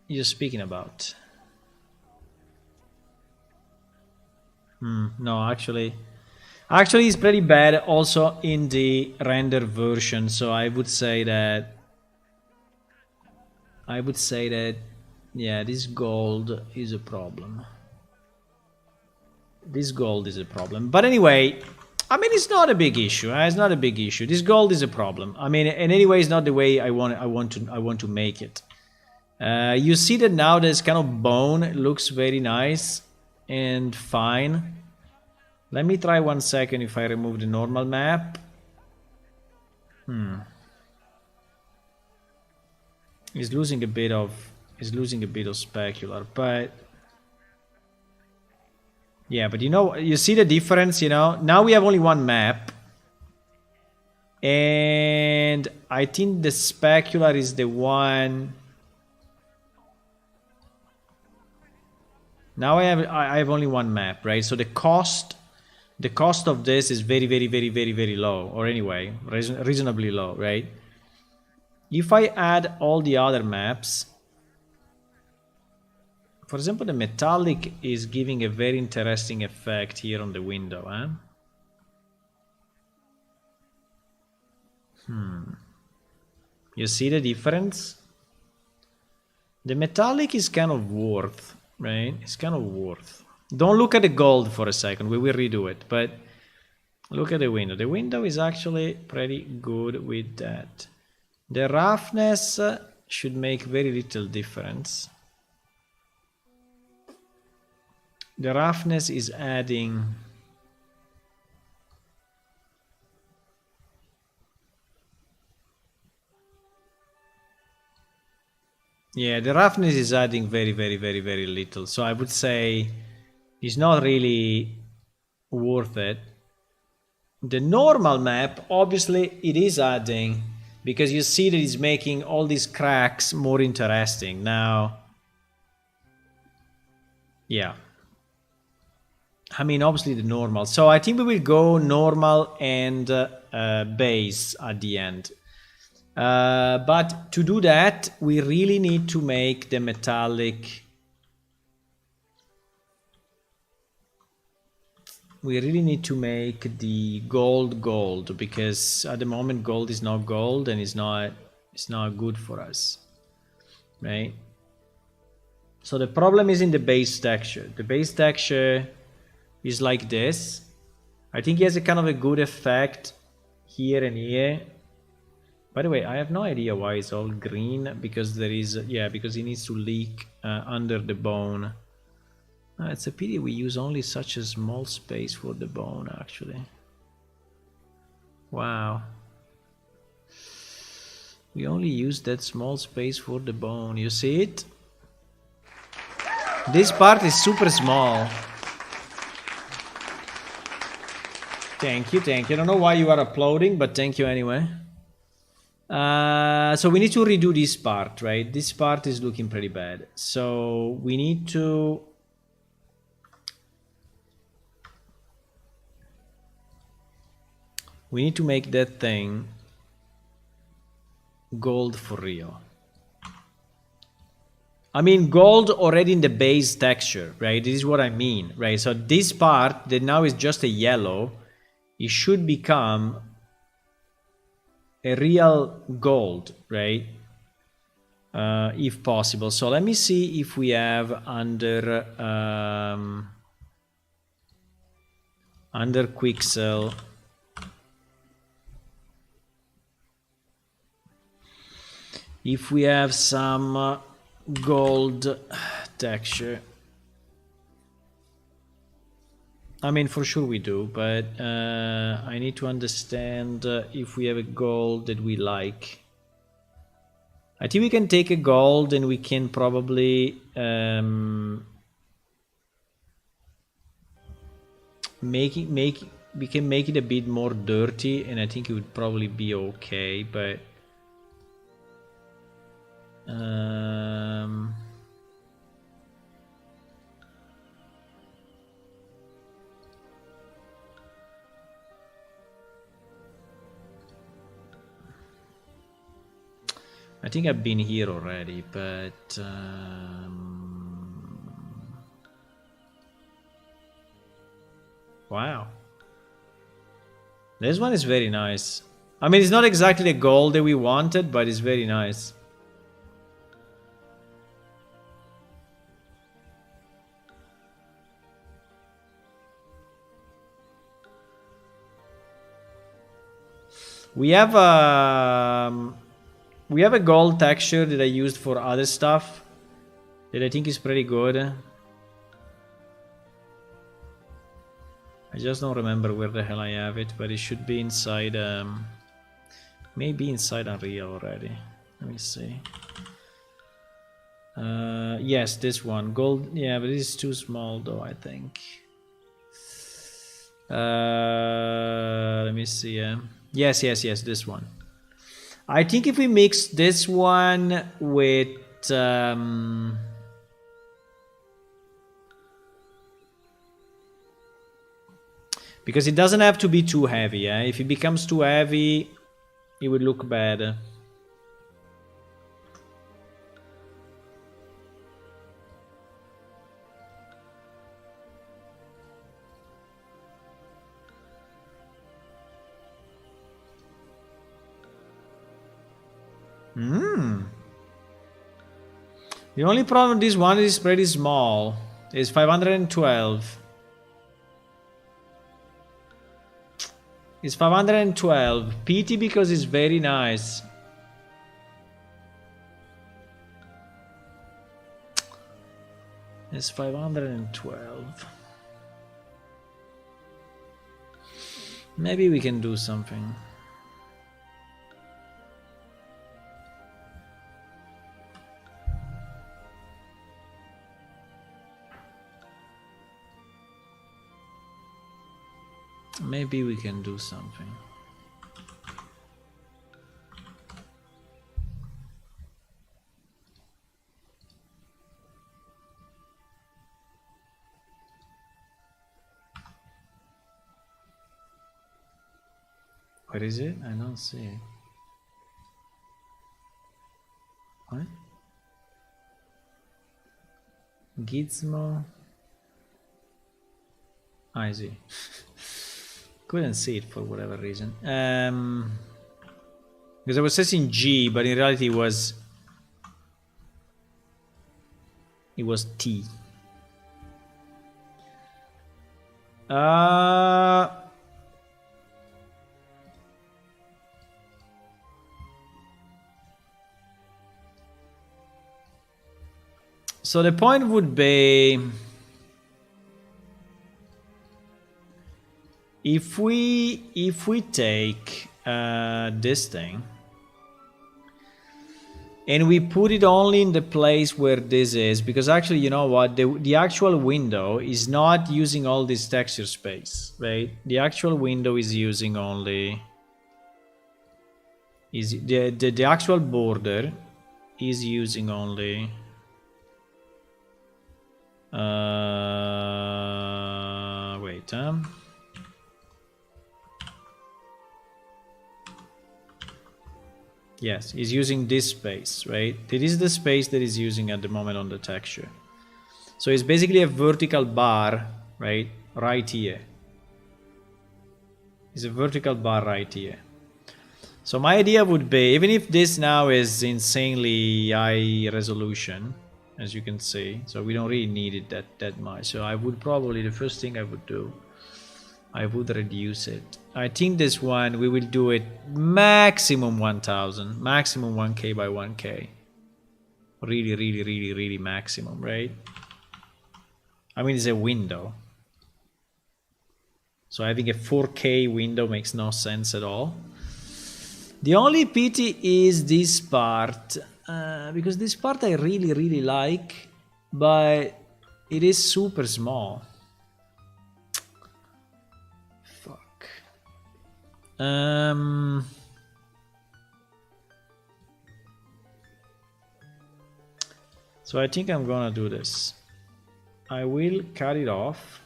you speaking about? No, actually it's pretty bad also in the render version. So I would say that yeah, this gold is a problem. This gold is a problem. But anyway, I mean, it's not a big issue. It's not a big issue. This gold is a problem. I mean, and anyway, it's not the way I want to make it. You see that now this kind of bone looks very nice and fine. Let me try 1 second if I remove the normal map. It's losing a bit of specular, but yeah, but you see the difference, Now we have only one map. And I think the specular is the one. Now I have only one map, right? So the cost of this is very, very, very, very, very low, or anyway, reasonably low, right? If I add all the other maps, for example, the metallic is giving a very interesting effect here on the window, You see the difference? The metallic is kind of worth, right? It's kind of worth. Don't look at the gold for a second. We will redo it, but look at the window. The window is actually pretty good with that. The roughness should make very little difference. The roughness is adding. Yeah, the roughness is adding very, very, very, very little. So I would say it's not really worth it. The normal map, obviously, it is adding, because you see that it's making all these cracks more interesting. Now, yeah. I mean, obviously the normal. So I think we will go normal and base at the end. But to do that, we really need to make the metallic. We really need to make the gold, because at the moment gold is not gold, and it's not good for us, right? So the problem is in the base texture. The base texture is like this. I think it has a kind of a good effect here and here. By the way, I have no idea why it's all green, because there is, yeah, because it needs to leak under the bone. It's a pity we use only such a small space for the bone, actually. Wow. We only use that small space for the bone. You see it? This part is super small. Thank you, thank you. I don't know why you are uploading, but thank you anyway. So we need to redo this part, right? This part is looking pretty bad. So we need to make that thing gold for real. I mean, gold already in the base texture, right? This is what I mean, right? So this part that now is just a yellow, it should become a real gold, right? If possible. So let me see if we have under Quixel. If we have some gold texture. I mean, for sure we do, but I need to understand if we have a gold that we like. I think we can take a gold and we can probably we can make it a bit more dirty, and I think it would probably be okay, but I think I've been here already, but wow. This one is very nice. I mean, it's not exactly the gold that we wanted, but it's very nice. We have a gold texture that I used for other stuff that I think is pretty good. I just don't remember where the hell I have it, but it should be inside, maybe inside Unreal already. Let me see. Yes, this one. Gold, yeah, but this is too small though, I think. Let me see. Yes, this one. I think if we mix this one with... because it doesn't have to be too heavy, eh? If it becomes too heavy, it would look bad. The only problem with this one is pretty small. It's 512. It's 512. Pity because it's very nice. It's 512. Maybe we can do something. Maybe we can do something. Where is it? I don't see it. What? Gizmo. I see. Couldn't see it for whatever reason. Because I was searching G, but in reality it was T. So the point would be, if we take this thing and we put it only in the place where this is, because actually, you know what, the actual window is not using all this texture space, right? The actual window is using only, the actual border is using only wait, yes, is using this space, right? It is the space that is using at the moment on the texture. So it's basically a vertical bar, right? Right here. It's a vertical bar right here. So my idea would be, even if this now is insanely high resolution, as you can see, so we don't really need it that much. So I would probably, the first thing I would do, I would reduce it. I think this one, we will do it maximum 1000, maximum 1k by 1k. Really maximum, right? I mean, it's a window. So having a 4K window makes no sense at all. The only pity is this part, because this part I really, really like, but it is super small. Fuck. So I think I'm gonna do this. I will cut it off.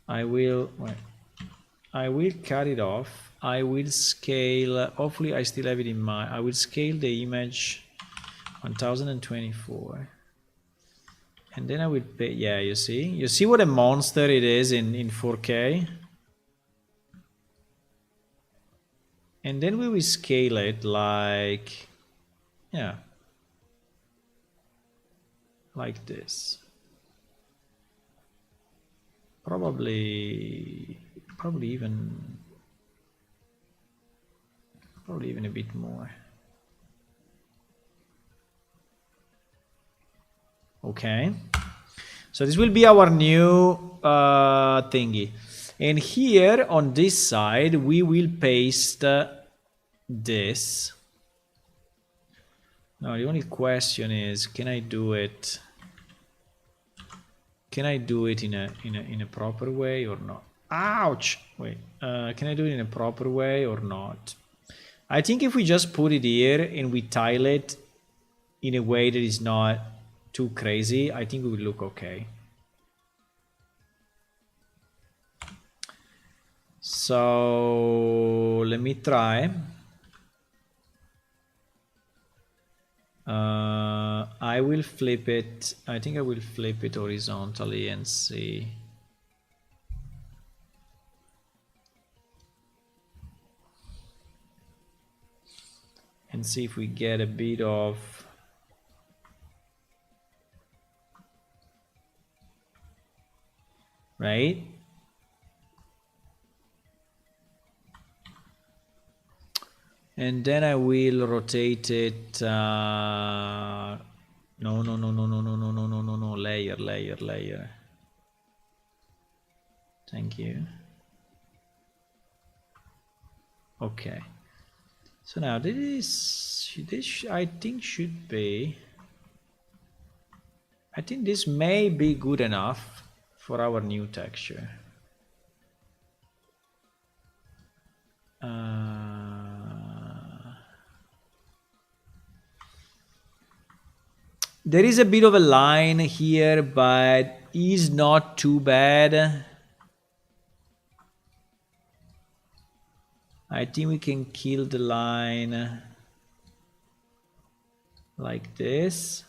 I will cut it off. I will scale, hopefully I still have it in mind. I will scale the image 1024. And then I will pay, yeah, you see what a monster it is in 4K. And then we will scale it like, yeah, like this. Probably even a bit more. Okay, so this will be our new thingy, and here on this side we will paste this. Now the only question is, can I do it? Can I do it in a proper way or not? Ouch! Wait, can I do it in a proper way or not? I think if we just put it here and we tile it in a way that is not too crazy, I think we will look okay. So let me try. I will flip it. I think I will flip it horizontally and see. And see if we get a bit of right. And then I will rotate it. No, layer. Thank you. Okay. So now this I think should be. I think this may be good enough for our new texture. There is a bit of a line here, but is not too bad. I think we can kill the line like this.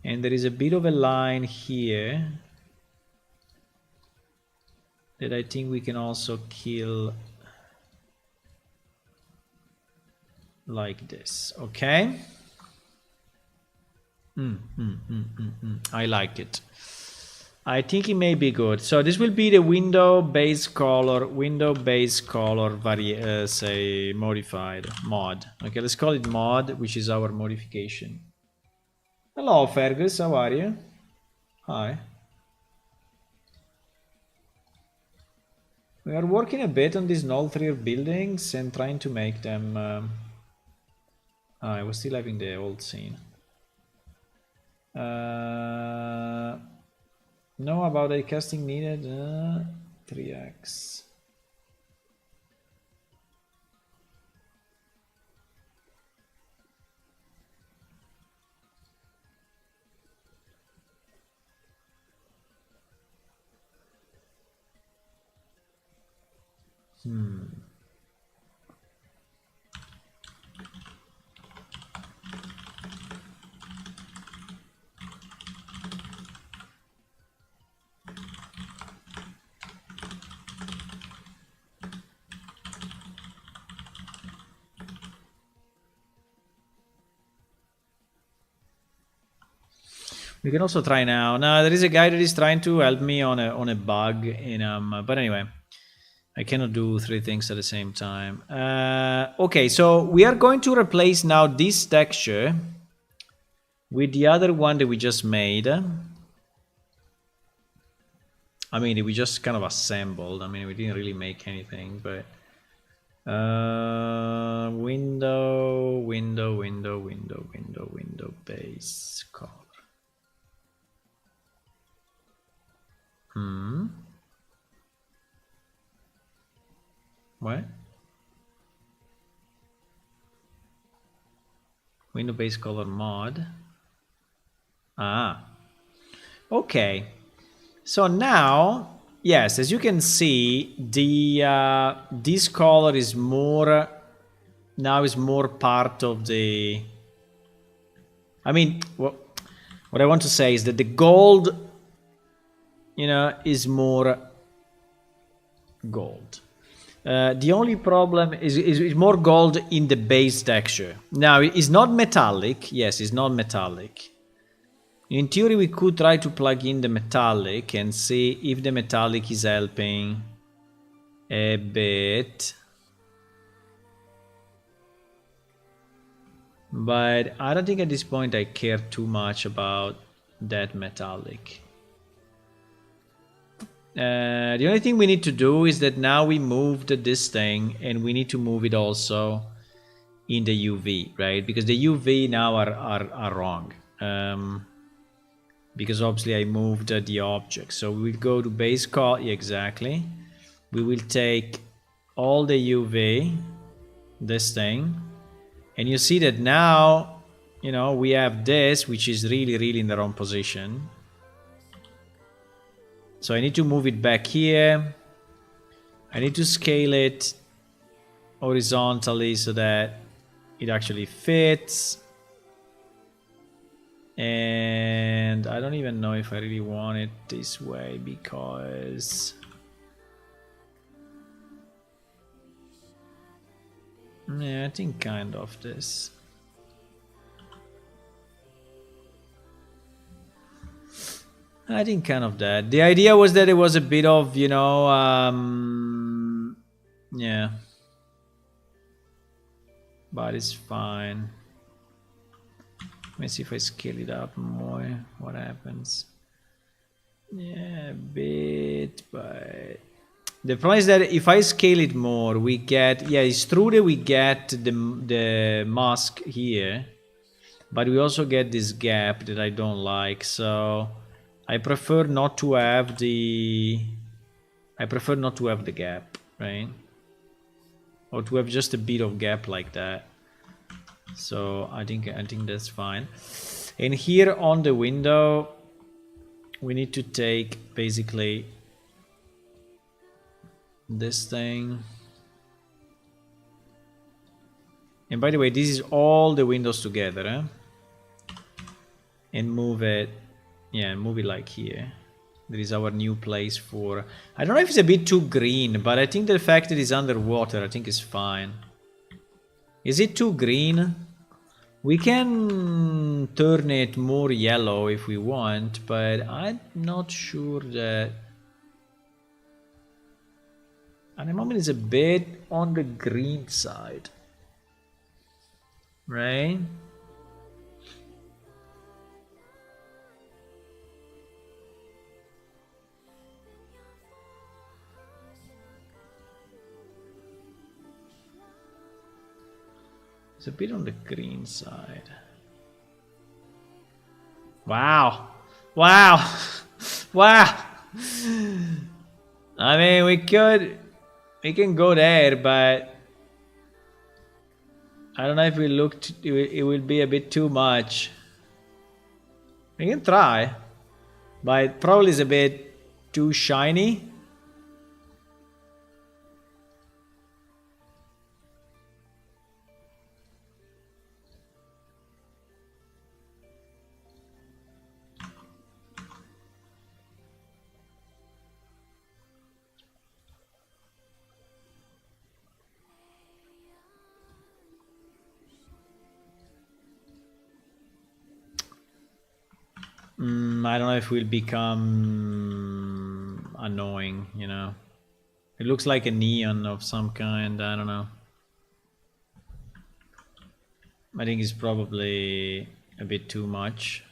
And there is a bit of a line here that I think we can also kill like this. Okay. I like it. I think it may be good. So this will be the window base color say modified mod. Okay, let's call it mod, which is our modification. Hello Fergus, how are you? Hi. We are working a bit on these Nolthrir buildings and trying to make them I was still having the old scene. Know about a casting needed 3x. We can also try now. Now there is a guy that is trying to help me on a bug in but anyway, I cannot do 3 things at the same time. Okay, so we are going to replace now this texture with the other one that we just made. I mean, we just kind of assembled. I mean, we didn't really make anything, but window, base color. What? Window base color mod. Okay. So now, yes, as you can see, the this color is more now is more part of the. I mean, what I want to say is that the gold, you know, is more gold. The only problem is more gold in the base texture. Now, it's not metallic. Yes, it's not metallic. In theory, we could try to plug in the metallic and see if the metallic is helping a bit. But I don't think at this point I care too much about that metallic. The only thing we need to do is that now we moved this thing and we need to move it also in the UV, right? Because the UV now are wrong. Because obviously I moved the object. So we will go to base color, exactly. We will take all the UV, this thing, and you see that now, you know, we have this, which is really in the wrong position. So I need to move it back here. I need to scale it horizontally so that it actually fits. And I don't even know if I really want it this way because yeah, I think kind of this. I think kind of that. The idea was that it was a bit of, you know, yeah. But it's fine. Let me see if I scale it up more. What happens? Yeah, a bit, but the problem is that if I scale it more, we get, yeah, it's true that we get the mask here, but we also get this gap that I don't like. So I prefer not to have the gap, right? Or to have just a bit of gap like that. So I think that's fine. And here on the window, we need to take basically this thing. And by the way, this is all the windows together, eh? And move it, yeah, move it like here. There is our new place for, I don't know if it's a bit too green, but I think the fact that it's underwater, I think is fine. Is it too green? We can turn it more yellow if we want, but I'm not sure that... At the moment it's a bit on the green side. Right? It's a bit on the green side. Wow. Wow. Wow. I mean, we can go there, but I don't know if it will be a bit too much. We can try, but it probably is a bit too shiny. I don't know if we'll become annoying, you know. It looks like a neon of some kind, I don't know. I think it's probably a bit too much.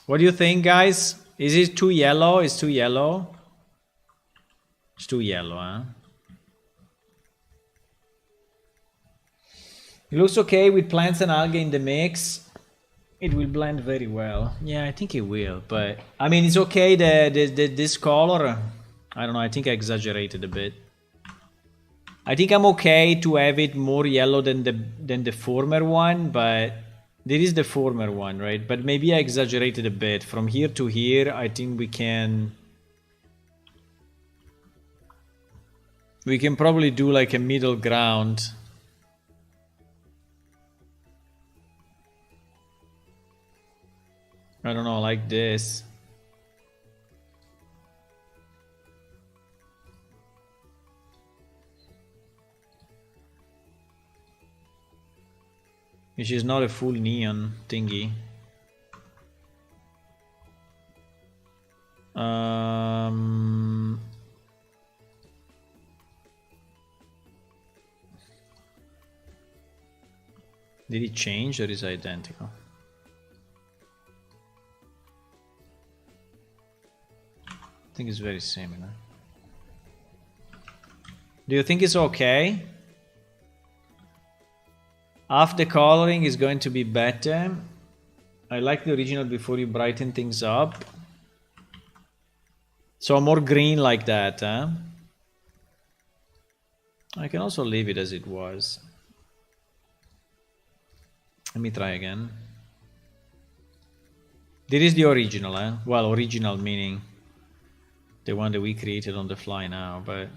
What do you think, guys? Is it too yellow? It's too yellow? It's too yellow, huh? It looks okay with plants and algae in the mix. It will blend very well. Yeah, I think it will, but I mean, it's okay. This color, I don't know. I think I exaggerated a bit. I think I'm okay to have it more yellow than the former one, but this is the former one, right? But maybe I exaggerated a bit. From here to here, I think we can probably do like a middle ground. I don't know, like this. Which is not a full neon thingy. Did it change or is it identical? I think it's very similar. Do you think it's okay? Half the coloring is going to be better. I like the original before you brighten things up. So more green like that, huh? I can also leave it as it was. Let me try again. This is the original, eh? Well, original meaning the one that we created on the fly now, but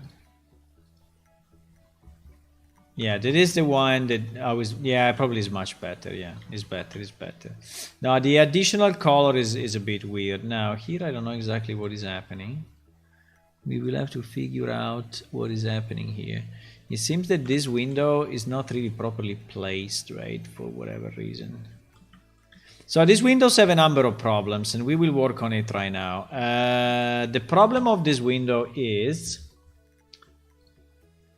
yeah, that is the one that I was. Yeah, probably is much better. Yeah, it's better. It's better. Now the additional color is a bit weird. Now here I don't know exactly what is happening. We will have to figure out what is happening here. It seems that this window is not really properly placed, right? For whatever reason. So these windows have a number of problems, and we will work on it right now. The problem of this window is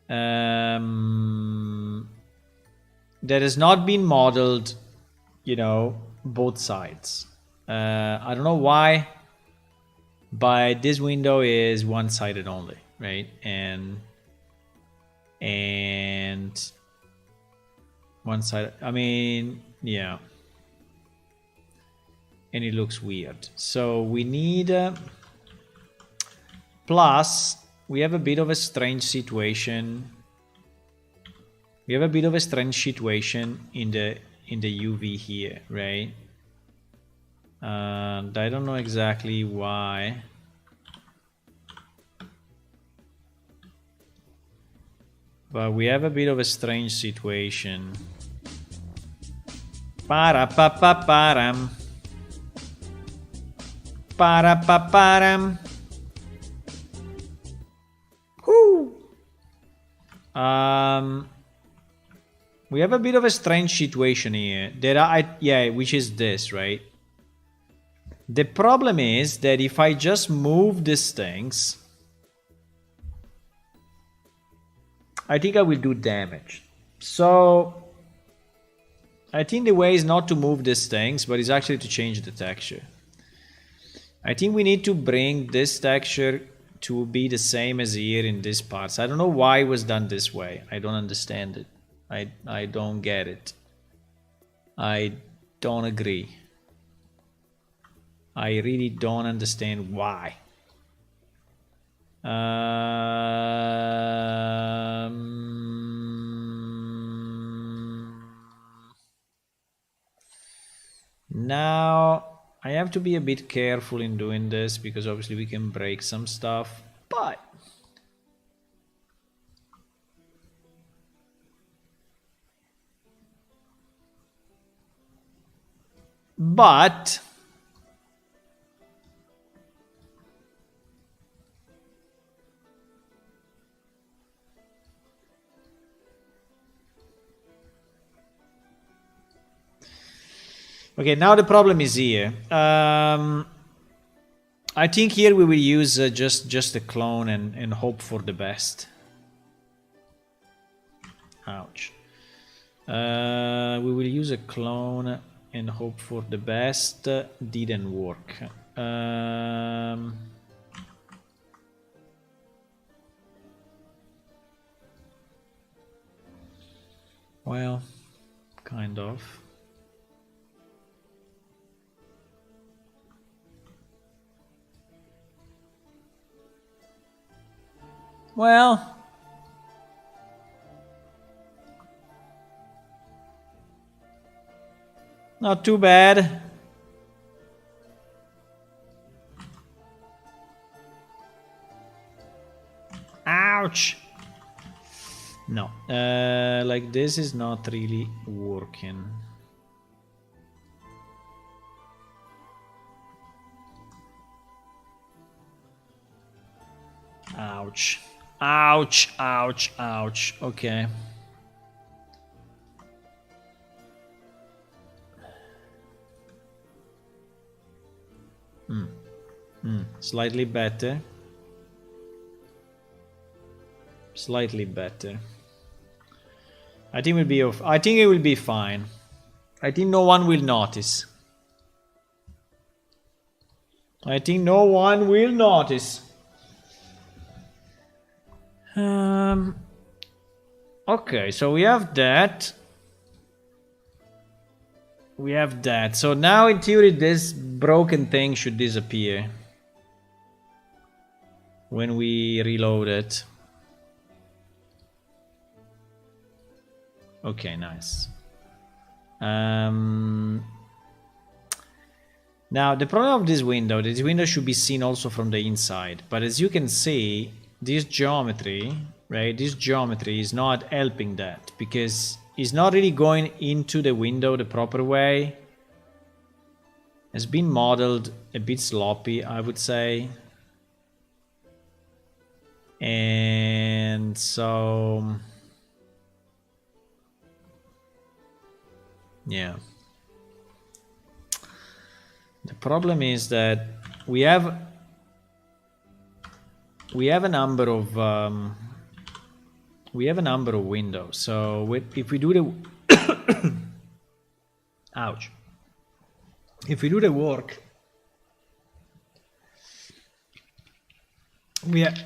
that has not been modeled, you know, both sides. I don't know why, but this window is one-sided only, right? And one side, I mean, yeah. And it looks weird. So we need plus we have a bit of a strange situation. We have a bit of a strange situation in the UV here, right? And I don't know exactly why. But we have a bit of a strange situation. Para-pa-pa-param. Para-pa-param. Whoo! We have a bit of a strange situation here. Which is this, right? The problem is that if I just move these things, I think I will do damage. So I think the way is not to move these things, but it's actually to change the texture. I think we need to bring this texture to be the same as here in this parts. I don't know why it was done this way. I don't understand it. I don't get it. I don't agree. I really don't understand why. Now I have to be a bit careful in doing this because obviously we can break some stuff, but Okay, now the problem is here. I think here we will use just a clone and hope for the best. Ouch. We will use a clone and hope for the best. Didn't work. Well, kind of. Well, not too bad. Ouch. No, like this is not really working. Ouch. Ouch, ouch, ouch. Okay. Slightly better. Slightly better. I think we'll be off. I think it will be fine. I think no one will notice. I think no one will notice. Okay, so we have that. We have that. So now in theory this broken thing should disappear when we reload it. Okay, nice. Now the problem of this window should be seen also from the inside. But as you can see, this geometry, right? This geometry is not helping that because it's not really going into the window the proper way. It's been modeled a bit sloppy, I would say. And so... yeah. The problem is that we have a number of windows. So if we do the ouch. If we do the work, we have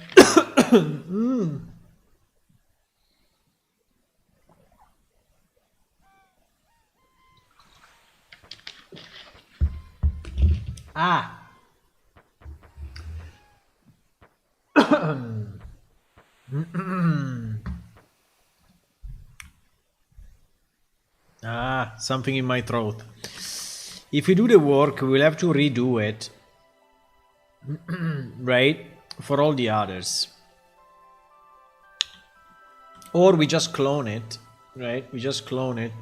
something in my throat. If we do the work, we'll have to redo it, right? For all the others. Or we just clone it, right? We just clone it.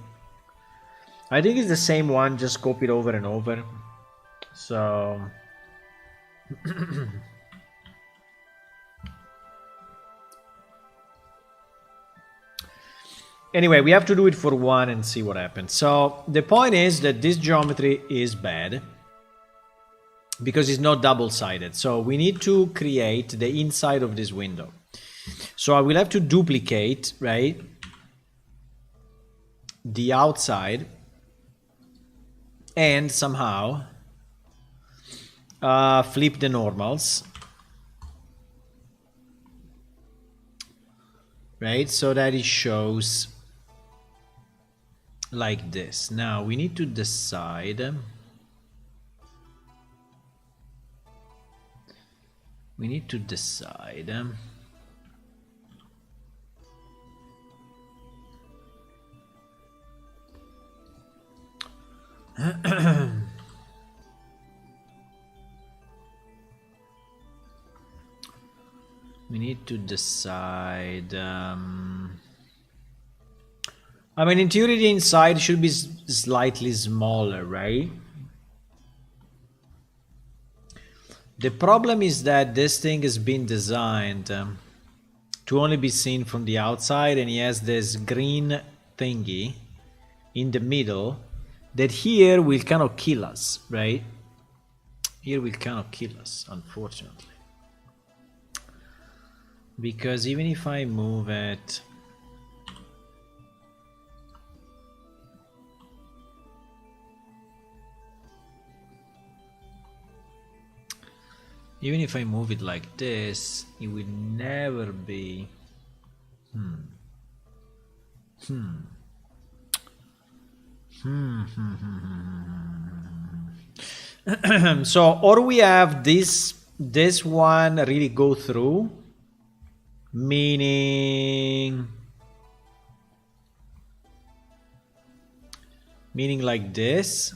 I think it's the same one, just copied over and over. So... anyway, we have to do it for one and see what happens. So the point is that this geometry is bad because it's not double-sided. So we need to create the inside of this window. So I will have to duplicate, right, the outside and somehow flip the normals, right, so that it shows like this. Now we need to decide. We need to decide. We need to decide. I mean, in theory, the inside should be slightly smaller, right? The problem is that this thing has been designed to only be seen from the outside, and he has this green thingy in the middle that here will kind of kill us, right? Here will kind of kill us, unfortunately. Because even if I move it... Even if I move it like this, it will never be... So, or we have this one really go through, meaning like this.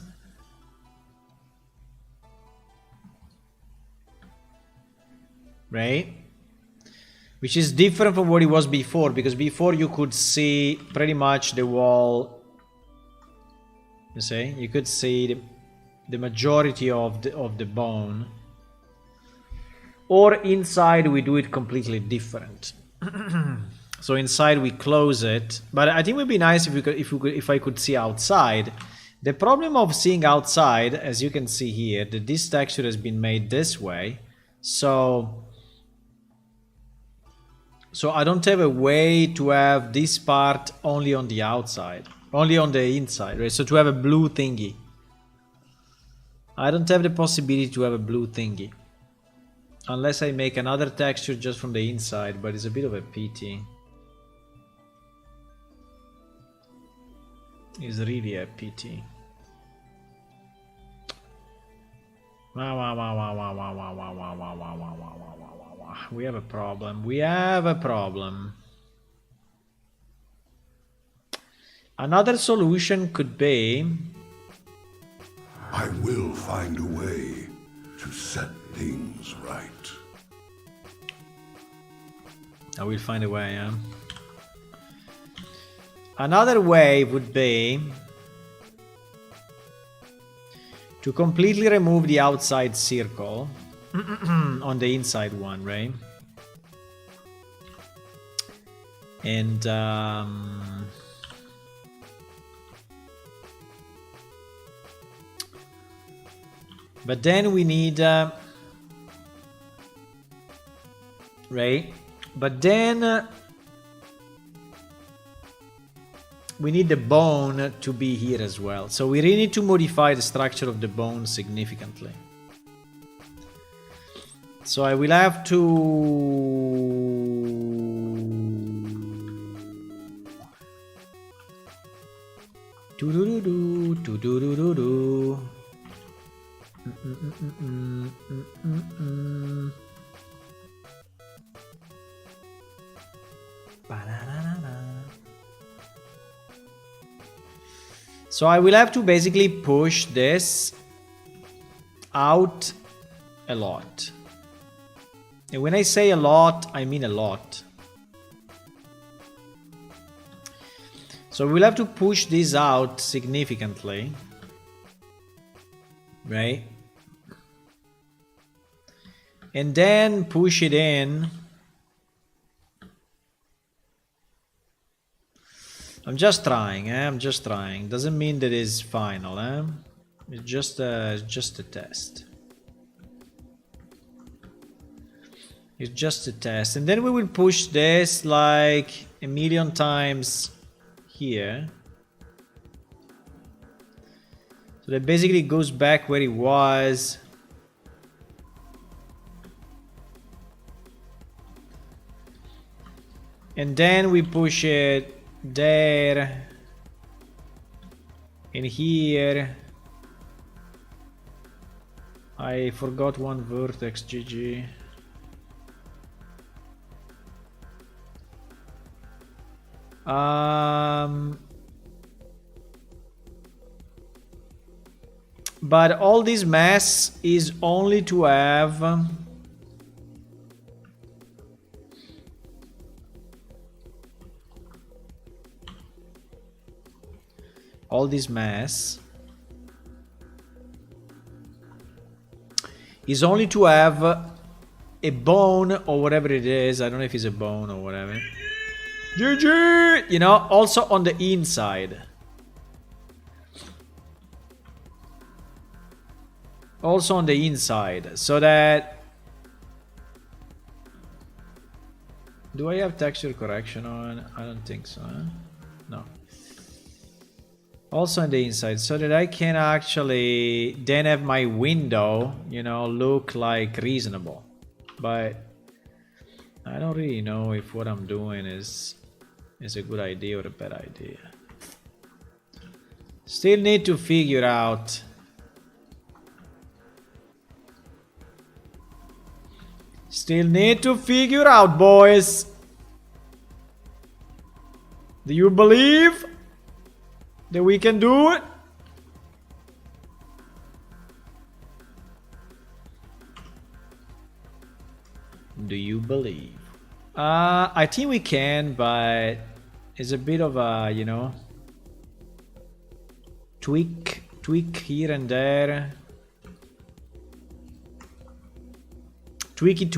Right? Which is different from what it was before, because before you could see pretty much the wall. You see? You could see the majority of the bone. Or inside we do it completely different. So inside we close it, but I think it would be nice if I could see outside. The problem of seeing outside, as you can see here, that this texture has been made this way, so I don't have a way to have this part only on the outside, only on the inside, right? So to have a blue thingy, I don't have the possibility to have a blue thingy. Unless I make another texture just from the inside, but it's a bit of a pity. It's really a pity. We have a problem. We have a problem. Another solution could be... I will find a way to set things right. I will find a way, yeah. Another way would be to completely remove the outside circle on the inside one, right? And but then we need right? But then we need the bone to be here as well. So we really need to modify the structure of the bone significantly. So I will have to... So I will have to basically push this out a lot. And when I say a lot, I mean a lot. So we'll have to push this out significantly. Right? And then push it in. I'm just trying, I'm just trying. Doesn't mean that it's final, It's just a test. It's just a test. And then we will push this like a million times here. So that basically goes back where it was. And then we push it there, in here. I forgot one vertex, GG. But all this mess is only to have all this mess is only to have a bone or whatever it is. I don't know if it's a bone or whatever. GG! You know, also on the inside. also on the inside, so that... Do I have texture correction on? I don't think so, huh? No. Also on the inside, so that I can actually then have my window, you know, look like reasonable. But I don't really know if what I'm doing is a good idea or a bad idea. Still need to figure out. Still need to figure out, boys. Do you believe that we can do it? Do you believe? I think we can, but it's a bit of a, you know, tweak here and there. Tweaky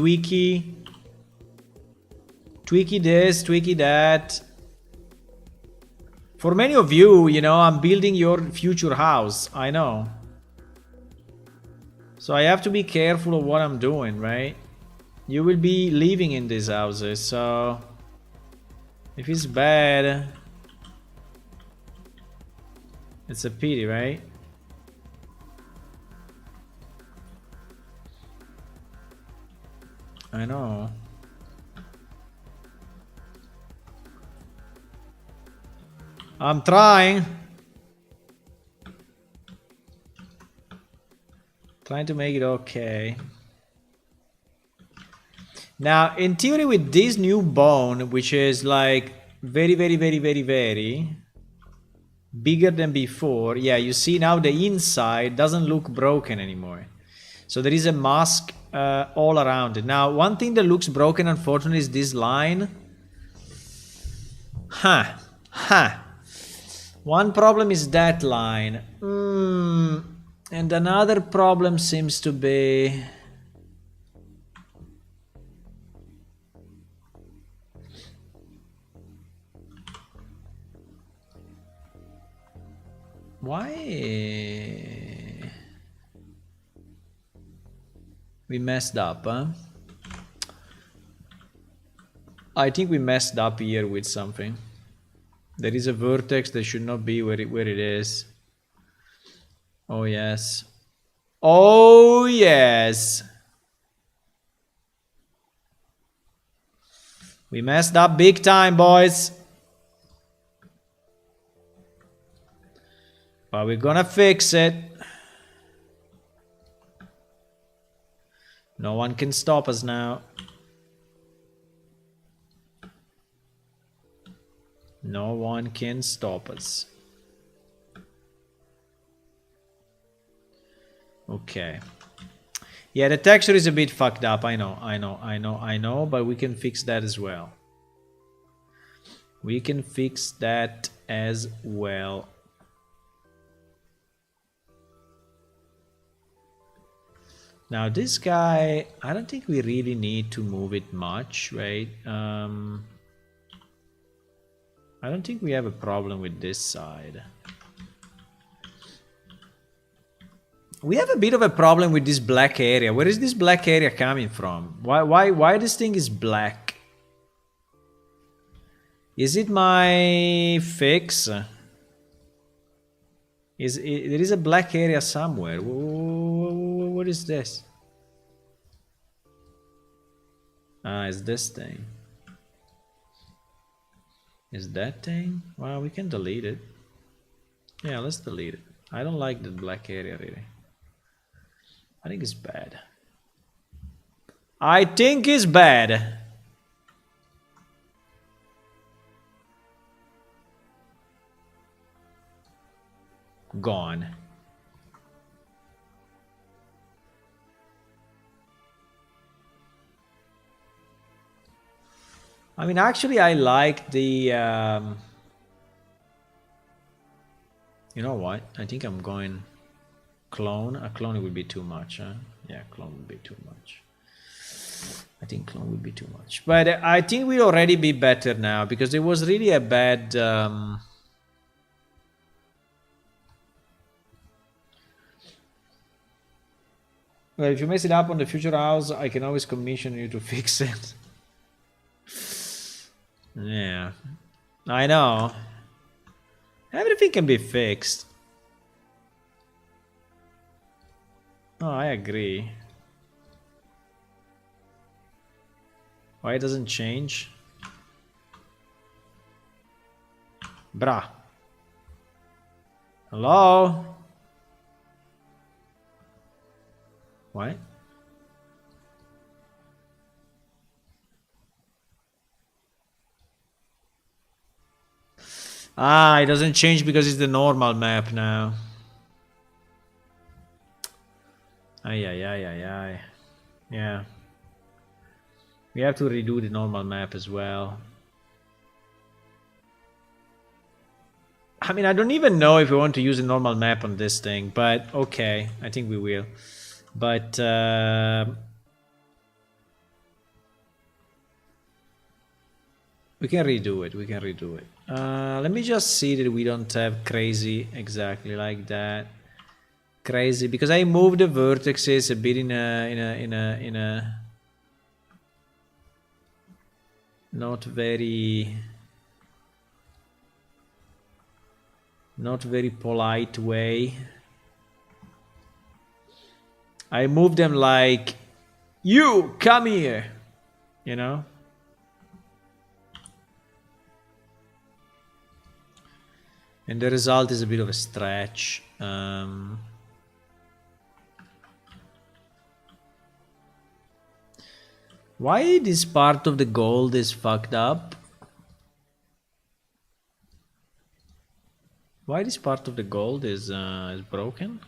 this, tweaky that. For many of you, you know, I'm building your future house, I know. So I have to be careful of what I'm doing, right? You will be living in these houses, so if it's bad, it's a pity, right? I know. I'm trying to make it okay. Now, in theory, with this new bone, which is like very bigger than before, yeah, you see now the inside doesn't look broken anymore. So there is a mask all around it. Now, one thing that looks broken, unfortunately, is this line. One problem is that line. And another problem seems to be... Why? We messed up, huh? I think we messed up here with something. There is a vertex that should not be where it is. Oh yes. Oh yes. We messed up big time, boys. But we're gonna fix it. No one can stop us now. No one can stop us. Okay. Yeah, the texture is a bit fucked up. I know, but we can fix that as well. We can fix that as well. Now this guy, I don't think we really need to move it much, right? I don't think we have a problem with this side. We have a bit of a problem with this black area. Where is this black area coming from? Why this thing is black? Is it my fix? There is a black area somewhere. What is this? Ah, it's this thing. Is that thing? Well, we can delete it. Yeah, let's delete it. I don't like the black area really. I think it's bad. I think it's bad. Gone. I mean, actually, I like the... you know what? I think I'm going... Clone? A clone would be too much, huh? Yeah, clone would be too much. I think clone would be too much. But I think we'll already be better now, because it was really a bad... Well, if you mess it up on the future house, I can always commission you to fix it. Yeah. I know. Everything can be fixed. Oh, I agree. Why it doesn't change? Bruh. Hello? What? Ah, it doesn't change because it's the normal map now. Ay, ay, ay, ay, ay. Yeah. We have to redo the normal map as well. I mean, I don't even know if we want to use a normal map on this thing, but okay, I think we will. But we can redo it. We can redo it. Let me just see that we don't have crazy exactly like that. Crazy because I moved the vertices a bit in a not very polite way. I moved them like, you come here, you know. And the result is a bit of a stretch. Why this part of the gold is fucked up? Why this part of the gold is broken?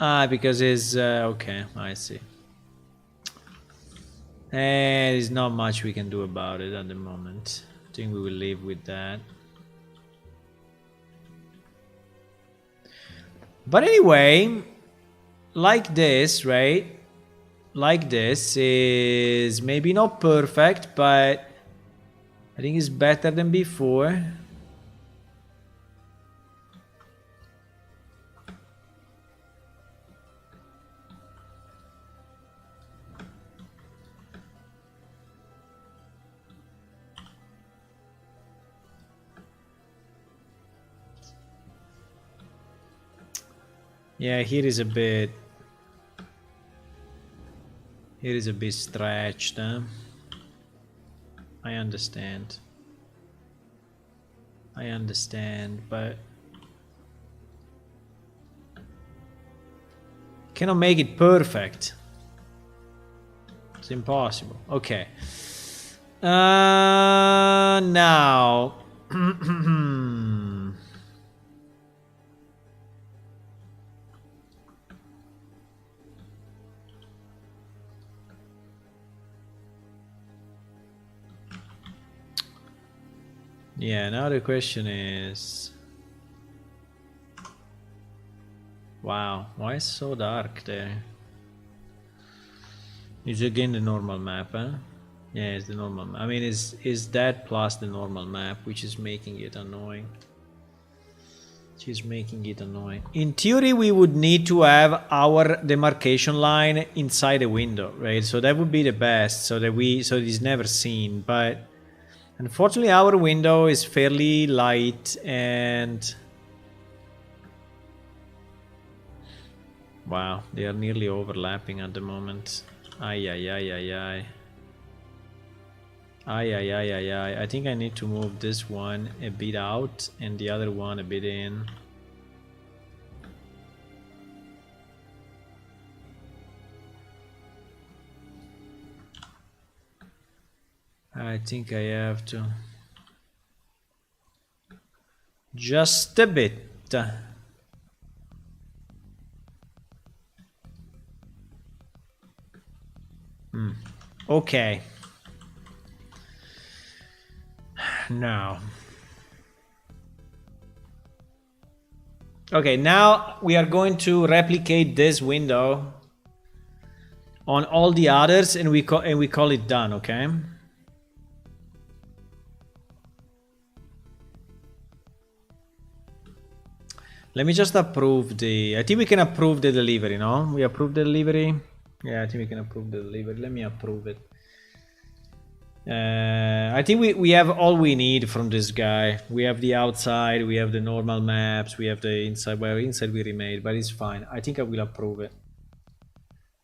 Ah, because it's okay. I see. There's not much we can do about it at the moment. I think we will live with that. But anyway, like this, right? Like this is maybe not perfect, but I think it's better than before. Yeah, here is a bit stretched, huh? I understand, but cannot make it perfect. It's impossible. Okay. Now yeah, now the question is, wow, why is it so dark there? It's again the normal map, huh? Yeah, it's the normal map. I mean, is that plus the normal map, which is making it annoying. In theory, we would need to have our demarcation line inside a window, right? So that would be the best, so that it's never seen. But unfortunately, our window is fairly light and wow, they are nearly overlapping at the moment. Ay, ay, ay, ay, ay. Ay, ay, ay, ay, ay. I think I need to move this one a bit out and the other one a bit in. I think I have to. Just a bit. Okay. Now. Okay, now we are going to replicate this window on all the others, and we call it done, okay? Let me just approve the... I think we can approve the delivery, no? We approve the delivery? Yeah, I think we can approve the delivery. Let me approve it. I think we have all we need from this guy. We have the outside, we have the normal maps, we have the inside. Well, inside we remade, but it's fine. I think I will approve it.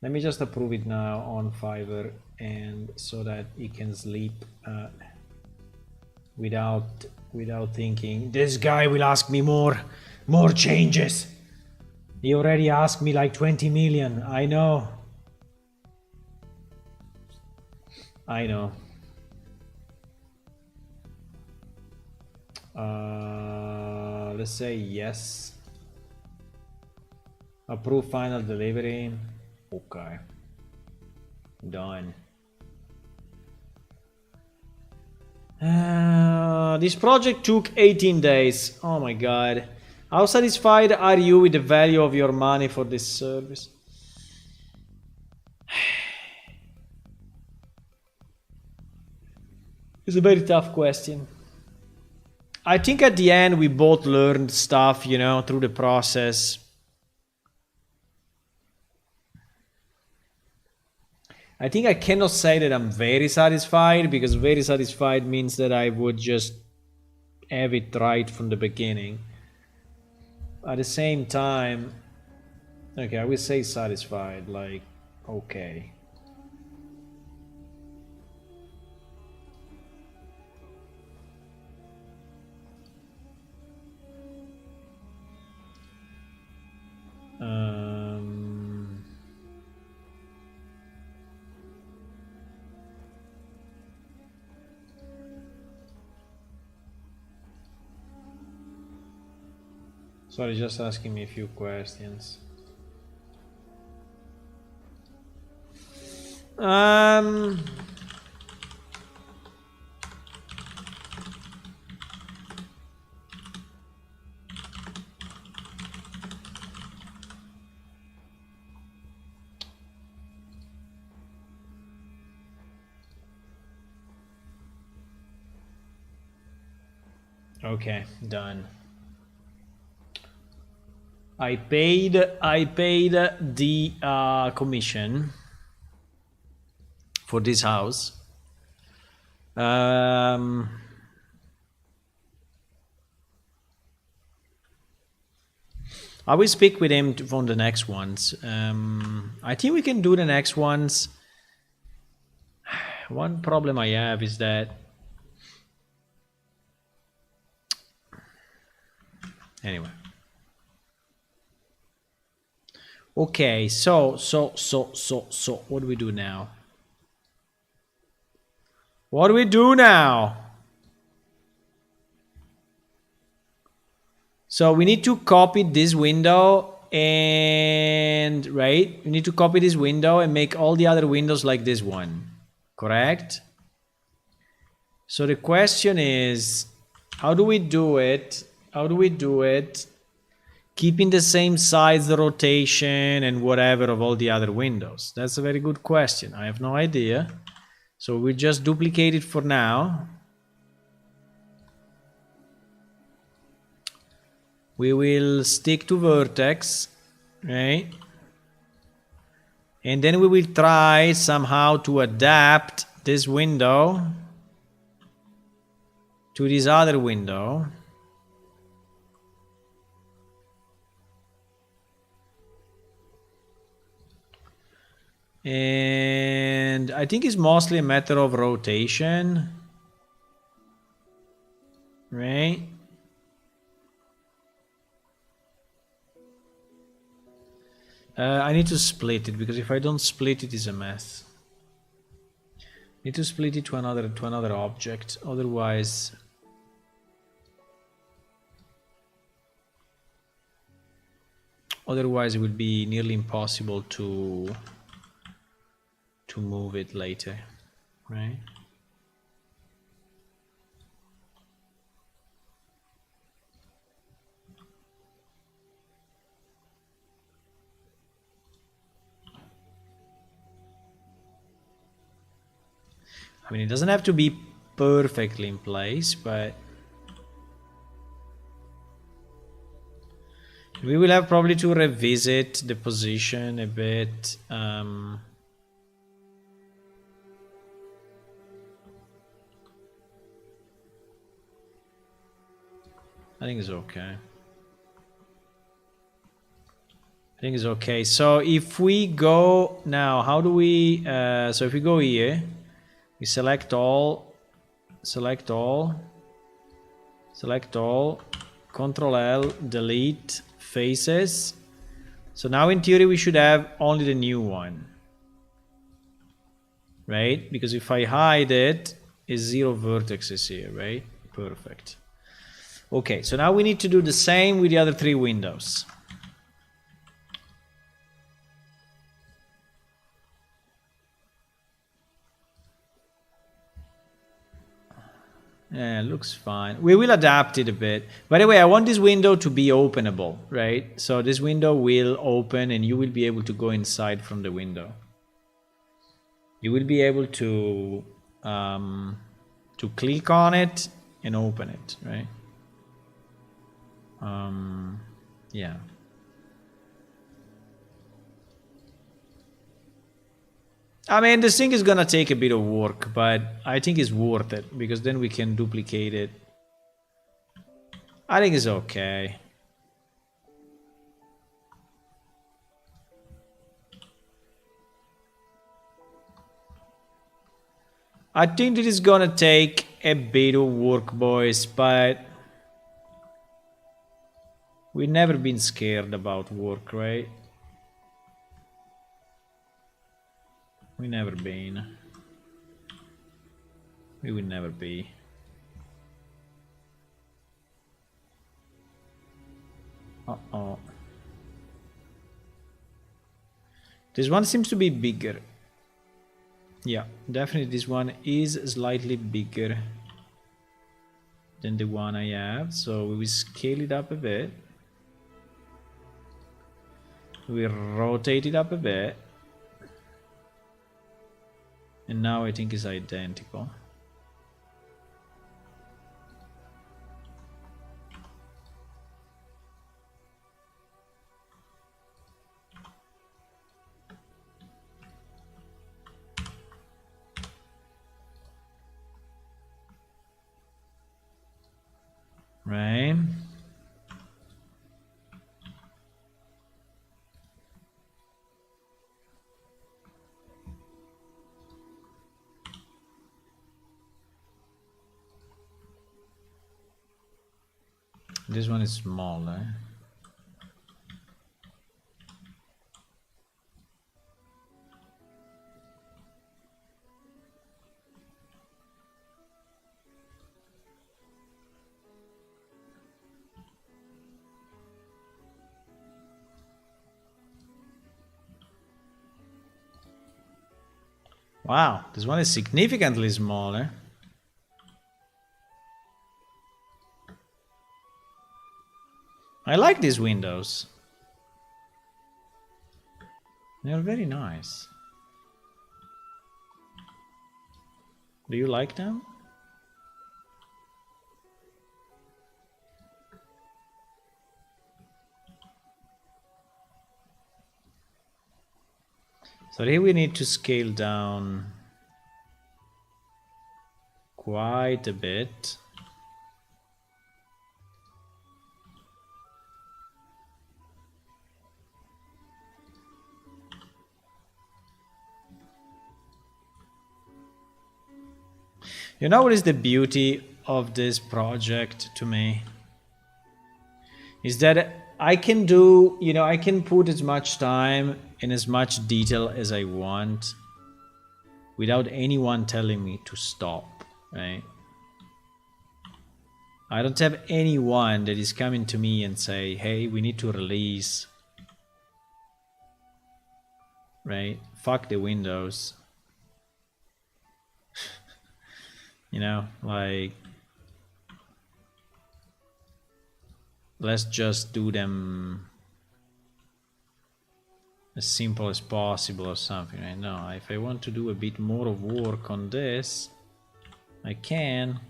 Let me just approve it now on Fiverr, and so that he can sleep without thinking this guy will ask me more changes. He already asked me like 20 million. I know. Let's say yes. Approve final delivery. Okay. Done. This project took 18 days. Oh my god. How satisfied are you with the value of your money for this service? It's a very tough question. I think at the end we both learned stuff, you know, through the process. I think I cannot say that I'm very satisfied, because very satisfied means that I would just have it right from the beginning. At the same time, okay, I will say satisfied, like, okay. Sorry, just asking me a few questions. Okay, done. I paid the commission for this house. I will speak with him on the next ones. I think we can do the next ones. One problem I have is that anyway. Okay, so what do we do now? What do we do now? So we need to copy this window and, right? We need to copy this window and make all the other windows like this one, correct? So the question is, how do we do it? How do we do it? Keeping the same size, the rotation, and whatever of all the other windows. That's a very good question. I have no idea. So we'll just duplicate it for now. We will stick to vertex, right? And then we will try somehow to adapt this window to this other window. And I think it's mostly a matter of rotation, right? I need to split it, because if I don't split it, it's a mess. Need to split it to another object, otherwise it would be nearly impossible to move it later, right? I mean, it doesn't have to be perfectly in place, but We will have probably to revisit the position a bit. I think it's okay. I think it's okay. So if we go now, how do we... so if we go here, we select all, select all, select all, Control L, delete faces. So now in theory we should have only the new one, right? Because if I hide it, it's 0 vertices here, right? Perfect. Okay, so now we need to do the same with the other 3 windows. Yeah, looks fine. We will adapt it a bit. By the way, I want this window to be openable, right? So this window will open and you will be able to go inside from the window. You will be able to click on it and open it, right? Yeah. I mean, this thing is gonna take a bit of work, but I think it's worth it because then we can duplicate it. I think it's okay. I think this is gonna take a bit of work, boys, but we've never been scared about work, right? We never been. We will never be. Uh-oh. This one seems to be bigger. Yeah, definitely this one is slightly bigger than the one I have. So we will scale it up a bit. We rotate it up a bit. And now I think it's identical. Right. This one is small, eh? Wow, this one is significantly smaller. I like these windows. They're very nice. Do you like them? So here we need to scale down quite a bit. You know what is the beauty of this project to me? Is that I can do, you know, I can put as much time in as much detail as I want without anyone telling me to stop, right? I don't have anyone that is coming to me and say, hey, we need to release, right? Fuck the windows. You know, like, let's just do them as simple as possible or something, right? No, if I want to do a bit more of work on this, I can.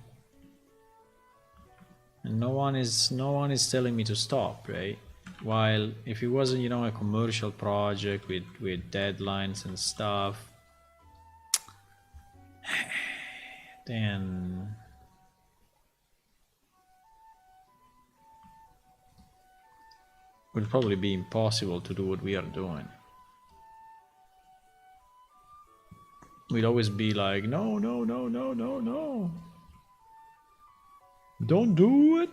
And no one is telling me to stop, right? While if it wasn't, you know, a commercial project with deadlines and stuff, then it would probably be impossible to do what we are doing. We'd always be like, no, no, no, no, no, no. Don't do it.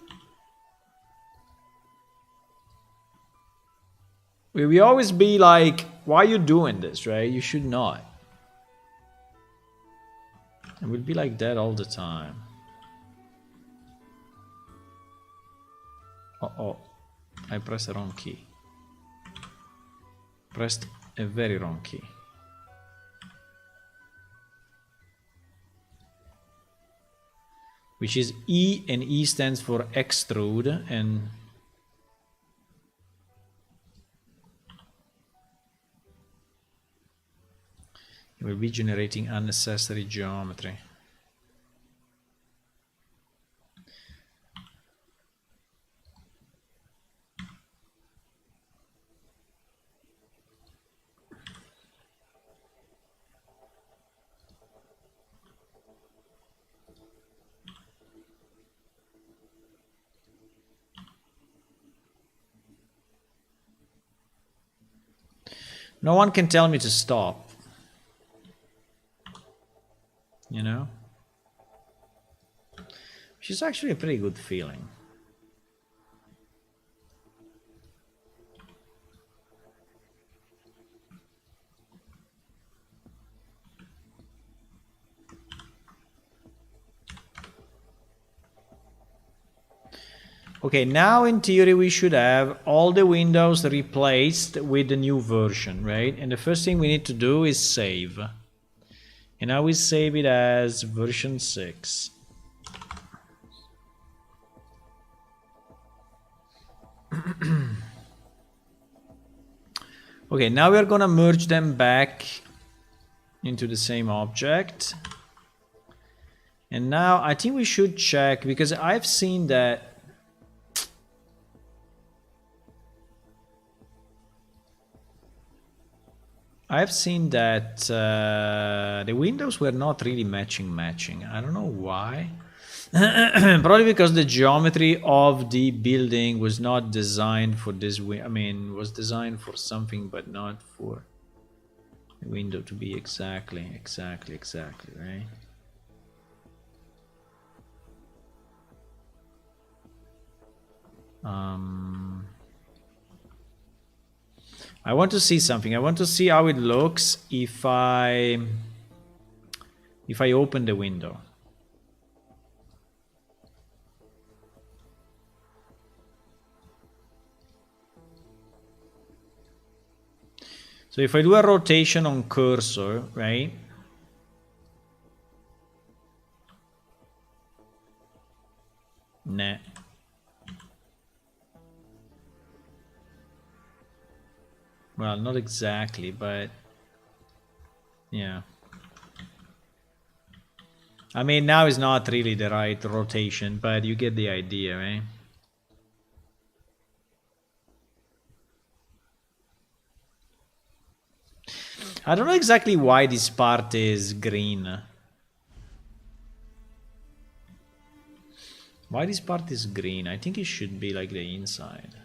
We always be like, why are you doing this, right? You should not. And we'd be like that all the time. Uh-oh. I pressed the wrong key. Pressed a very wrong key. Which is E, and E stands for extrude, and it will be generating unnecessary geometry. No one can tell me to stop. You know? Which is actually a pretty good feeling. Okay, now in theory we should have all the windows replaced with the new version, right? And the first thing we need to do is save. And now we save it as version 6. Okay, now we are gonna merge them back into the same object. And now I think we should check, because I've seen that the windows were not really matching. I don't know why. Probably because the geometry of the building was not designed for this I mean, was designed for something, but not for the window to be exactly, right? I want to see something. I want to see how it looks if I open the window. So if I do a rotation on cursor, right? Nah. Well, not exactly, but yeah. I mean, now is not really the right rotation, but you get the idea, right? I don't know exactly why this part is green. Why this part is green? I think it should be like the inside.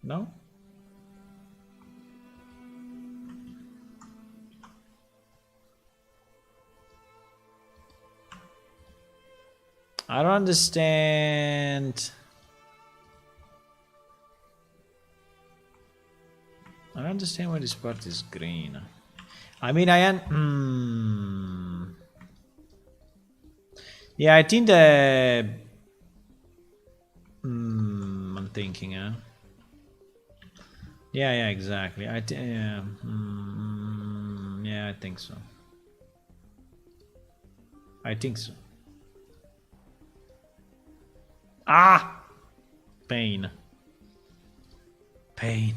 No? I don't understand. I don't understand why this part is green. I mean, yeah, I think the... I'm thinking, huh? Yeah, exactly. Yeah, I think so. I think so. Ah! Pain. Pain.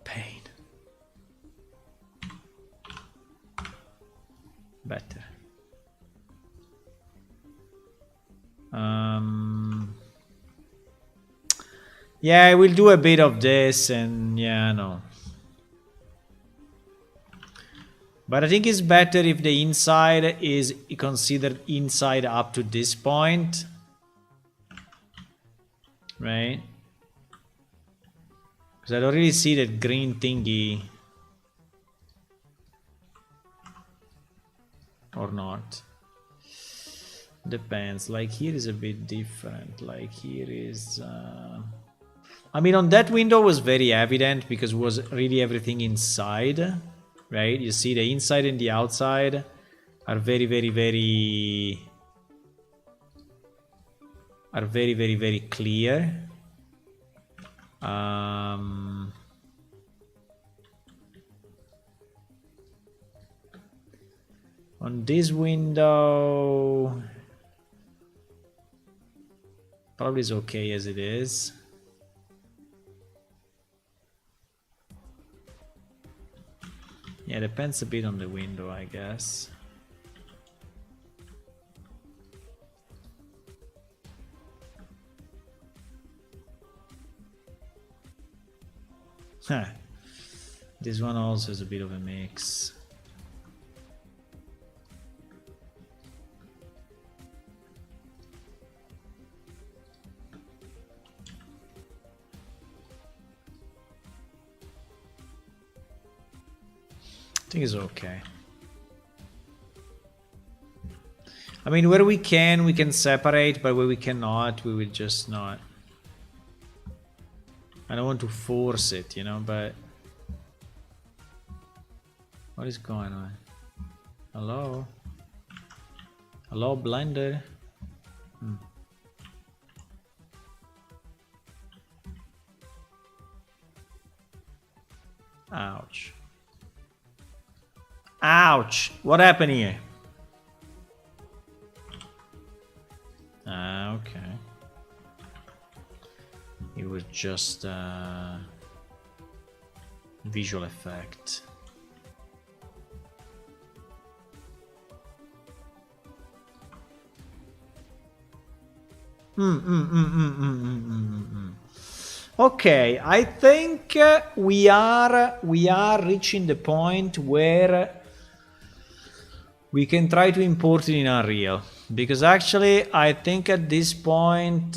Pain. Better. Yeah, we'll do a bit of this, and yeah, no. But I think it's better if the inside is considered inside up to this point. Right? Because I don't really see that green thingy. Or not. Depends. Like here is a bit different. Like here is... I mean, on that window was very evident because it was really everything inside. Right? You see the inside and the outside are very, very clear. On this window, probably is okay as it is. Yeah, depends a bit on the window, I guess. Huh. This one also is a bit of a mix. I think it's okay. I mean, where we can separate, but where we cannot, we will just not. I don't want to force it, you know, but... What is going on? Hello? Hello, Blender? Ouch. Ouch! What happened here? Okay. It was just a visual effect. Okay, I think we are reaching the point where we can try to import it in Unreal, because actually I think at this point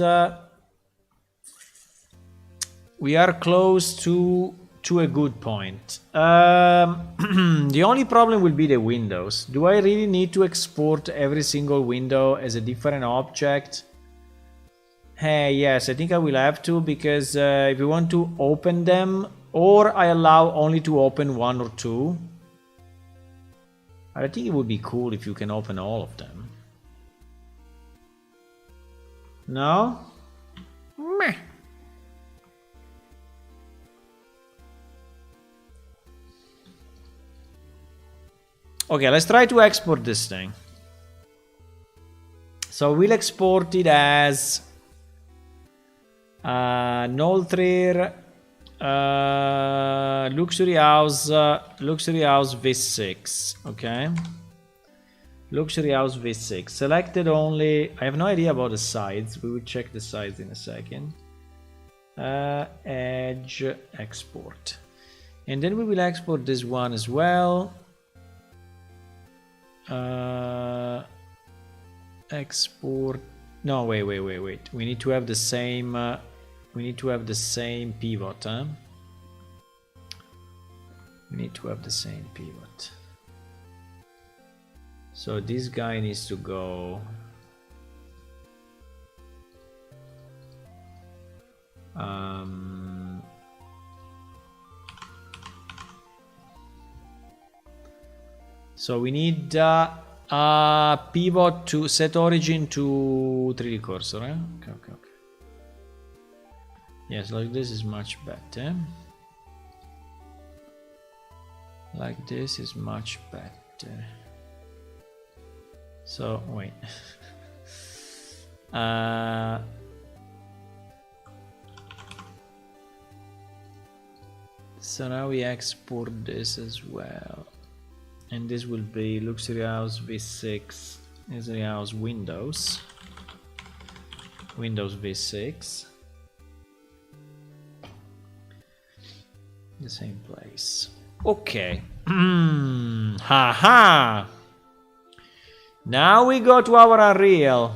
we are close to a good point. The only problem will be the windows. Do I really need to export every single window as a different object? Hey, yes, I think I will have to, because if you want to open them, or I allow only to open one or two. I think it would be cool if you can open all of them. No? Meh. Okay, let's try to export this thing. So we'll export it as Nolthrir luxury house V6. Okay, luxury house V6 selected only. I have no idea about the sides. We will check the sides in a second. Edge export, and then we will export this one as well. Export. No, wait. We need to have the same. We need to have the same pivot, huh? We need to have the same pivot. So this guy needs to go. So we need a pivot to set origin to 3D cursor, eh? Okay. Yes, like this is much better. Like this is much better. So, wait. So now we export this as well. And this will be Luxury House V6, Luxury House Windows V6. The same place. Okay. Haha. Now we go to our Unreal.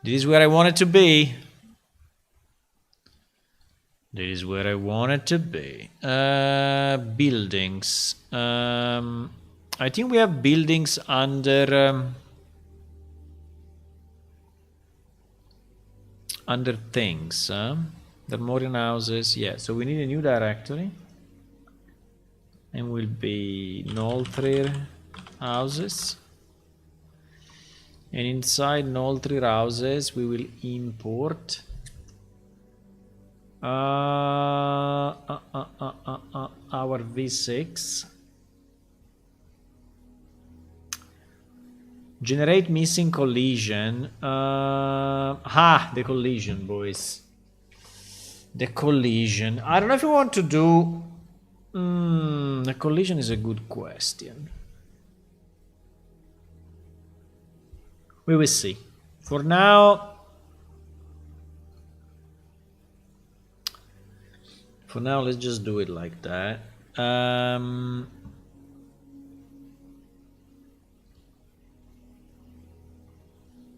This is where I want it to be. This is where I want it to be. Buildings. I think we have buildings under under things. The modern houses. Yeah. So we need a new directory. And will be Nolthrir houses. And inside Nolthrir houses, we will import our V6. Generate missing collision. The collision, boys. The collision. I don't know if we want to do. The collision is a good question. We will see. For now, let's just do it like that.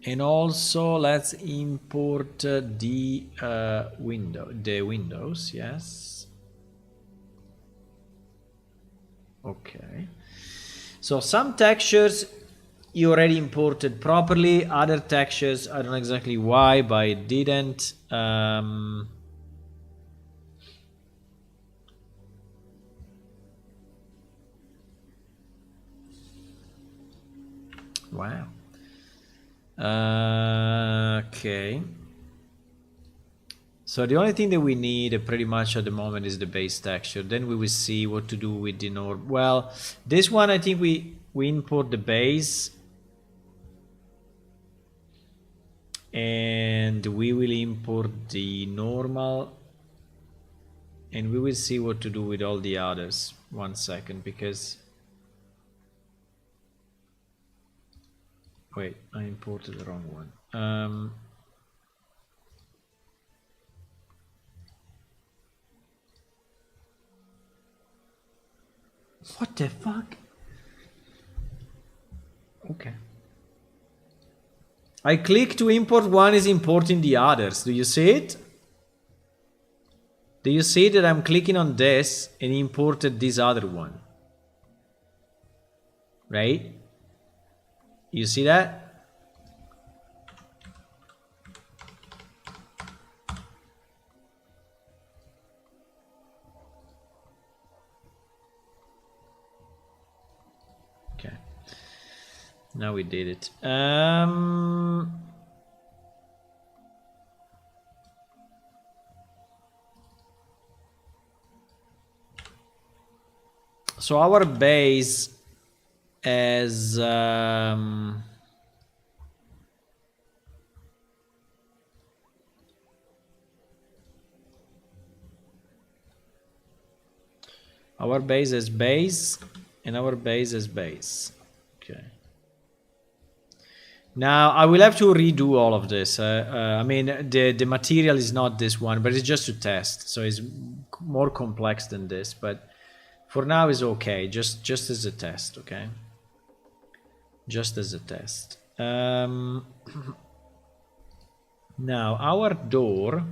And also, let's import the windows. Yes. Okay. So some textures you already imported properly. Other textures, I don't know exactly why, but it didn't. Wow. Okay. So the only thing that we need pretty much at the moment is the base texture. Then we will see what to do with the norm. Well, this one I think we import the base. And we will import the normal. And we will see what to do with all the others. 1 second, because... Wait, I imported the wrong one. What the fuck? Okay. I click to import one is importing the others. Do you see it? Do you see that I'm clicking on this and imported this other one? Right? You see that? Okay. Now we did it. So our base as our base is base and our base is base. Okay. Now I will have to redo all of this. I mean, the material is not this one, but it's just to test, so it's more complex than this. But for now, it's okay. Just as a test, okay? Just as a test. Now our door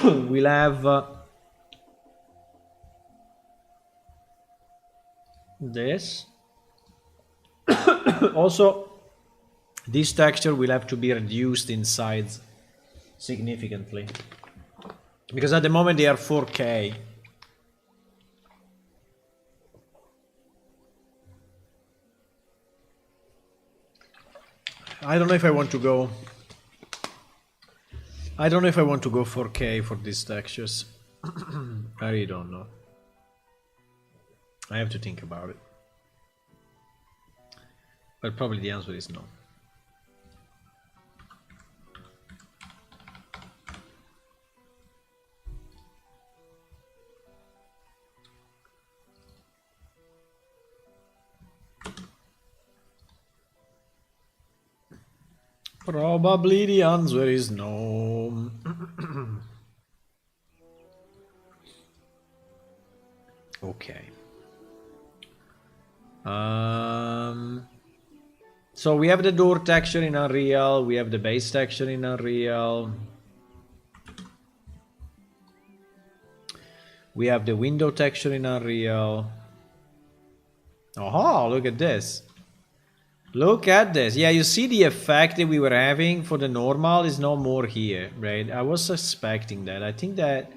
will have this. Also, this texture will have to be reduced in size significantly, because at the moment they are 4K. I don't know if I want to go. I don't know if I want to go 4K for these textures. I really don't know. I have to think about it. But probably the answer is no. Probably the answer is no. Okay. So we have the door texture in Unreal, we have the base texture in Unreal. We have the window texture in Unreal. Oh, look at this. Look at this. Yeah, you see the effect that we were having for the normal is no more here, right? I was suspecting that. I think that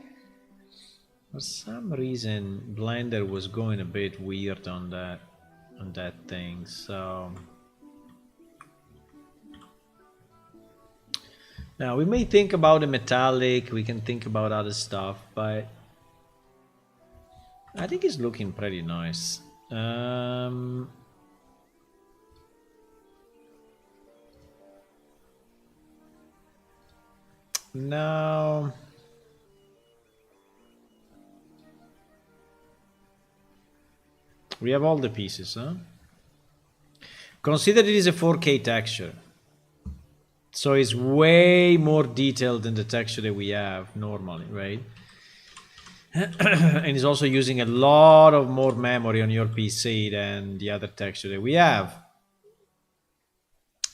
for some reason Blender was going a bit weird on that thing. So now we may think about the metallic, we can think about other stuff, but I think it's looking pretty nice. Now we have all the pieces, huh? Consider it is a 4K texture. So it's way more detailed than the texture that we have normally, right? And it's also using a lot of more memory on your PC than the other texture that we have.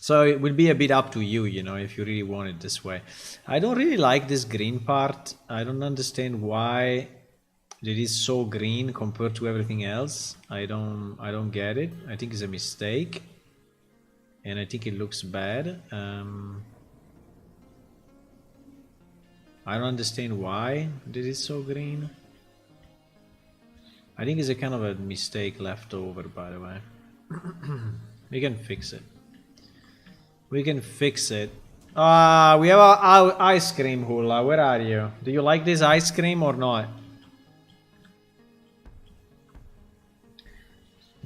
So it will be a bit up to you, you know, if you really want it this way. I don't really like this green part. I don't understand why it is so green compared to everything else. I don't get it. I think it's a mistake. And I think it looks bad. I don't understand why this is so green. I think it's a kind of a mistake left over, by the way. We can fix it. We can fix it. We have our ice cream hula. Where are you? Do you like this ice cream or not?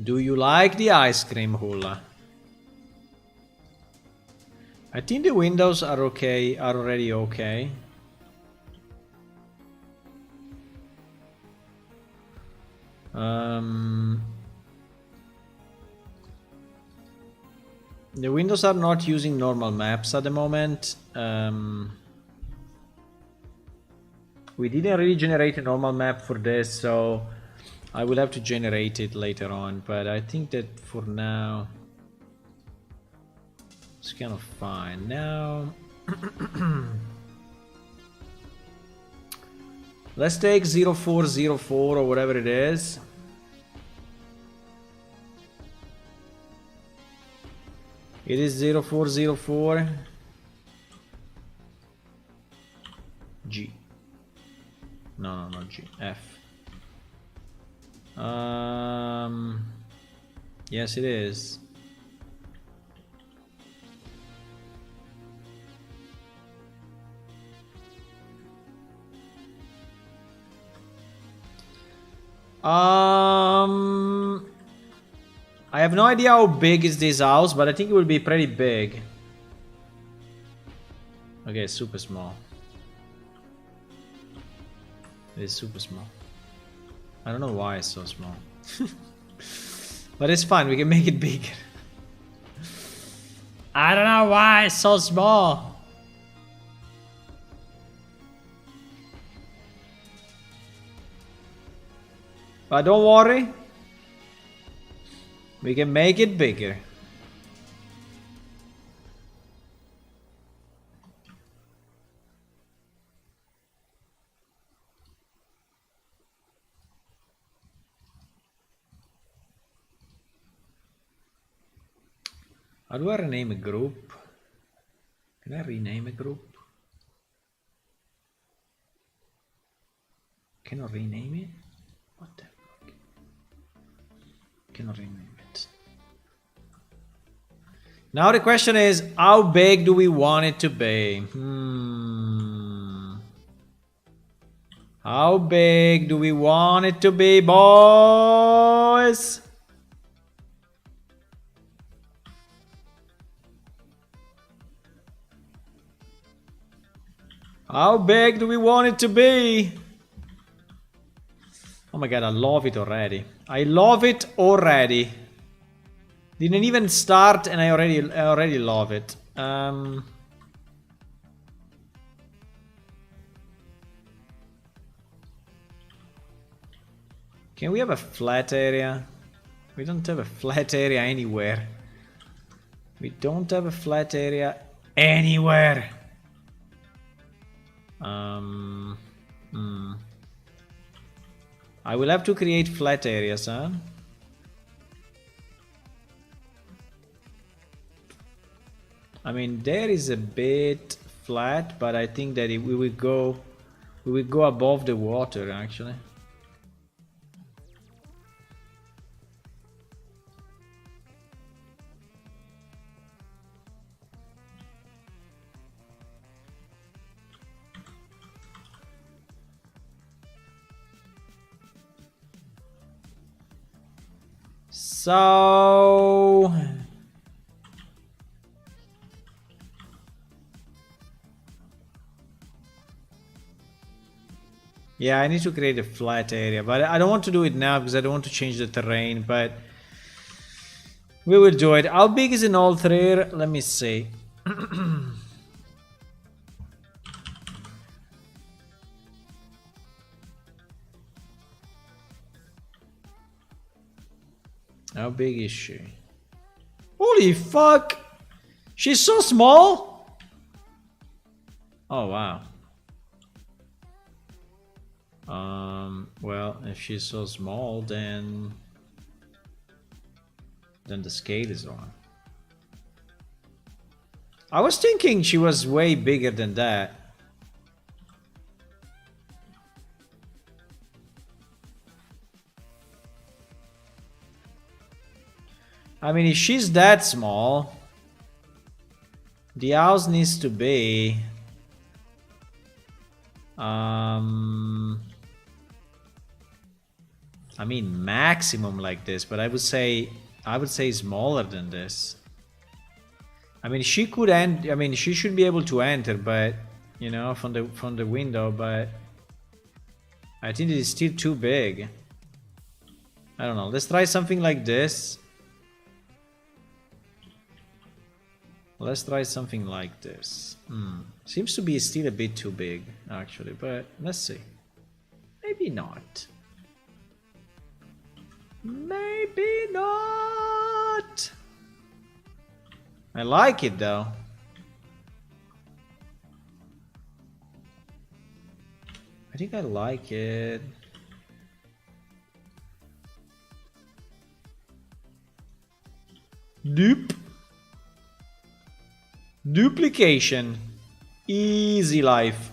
Do you like the ice cream hula? I think the windows are okay, are already okay. The windows are not using normal maps at the moment. We didn't really generate a normal map for this, so I will have to generate it later on. But I think that for now it's kind of fine. Now let's take 0404 or whatever it is. It is 0404 G. No, not G. F. Yes, it is. I have no idea how big is this house, but I think it will be pretty big. Okay, it's super small. It is super small. I don't know why it's so small. But it's fine, we can make it bigger. I don't know why it's so small. But don't worry. We can make it bigger. How do I rename a group? Can I rename a group? Can I rename it? What the fuck? Cannot rename it. Now the question is, how big do we want it to be? How big do we want it to be, boys? How big do we want it to be? Oh my god, I love it already. I love it already. Didn't even start and I already love it. Can we have a flat area? We don't have a flat area anywhere. We don't have a flat area anywhere. I will have to create flat areas, huh? I mean, there is a bit flat, but I think that we will go above the water actually. So yeah, I need to create a flat area, but I don't want to do it now because I don't want to change the terrain, but we will do it. How big is an Nolthrir? Let me see. How big is she? Holy fuck! She's so small! Oh wow. Well, if she's so small, then the scale is wrong. I was thinking she was way bigger than that. I mean, if she's that small, the house needs to be I mean maximum like this, but I would say smaller than this. I mean, she could I mean, she should be able to enter, but you know, from the window, but I think it is still too big. I don't know. Let's try something like this. Let's try something like this. Seems to be still a bit too big, actually, but let's see. Maybe not. Maybe not. I like it though. I think I like it. Duplication. Easy life.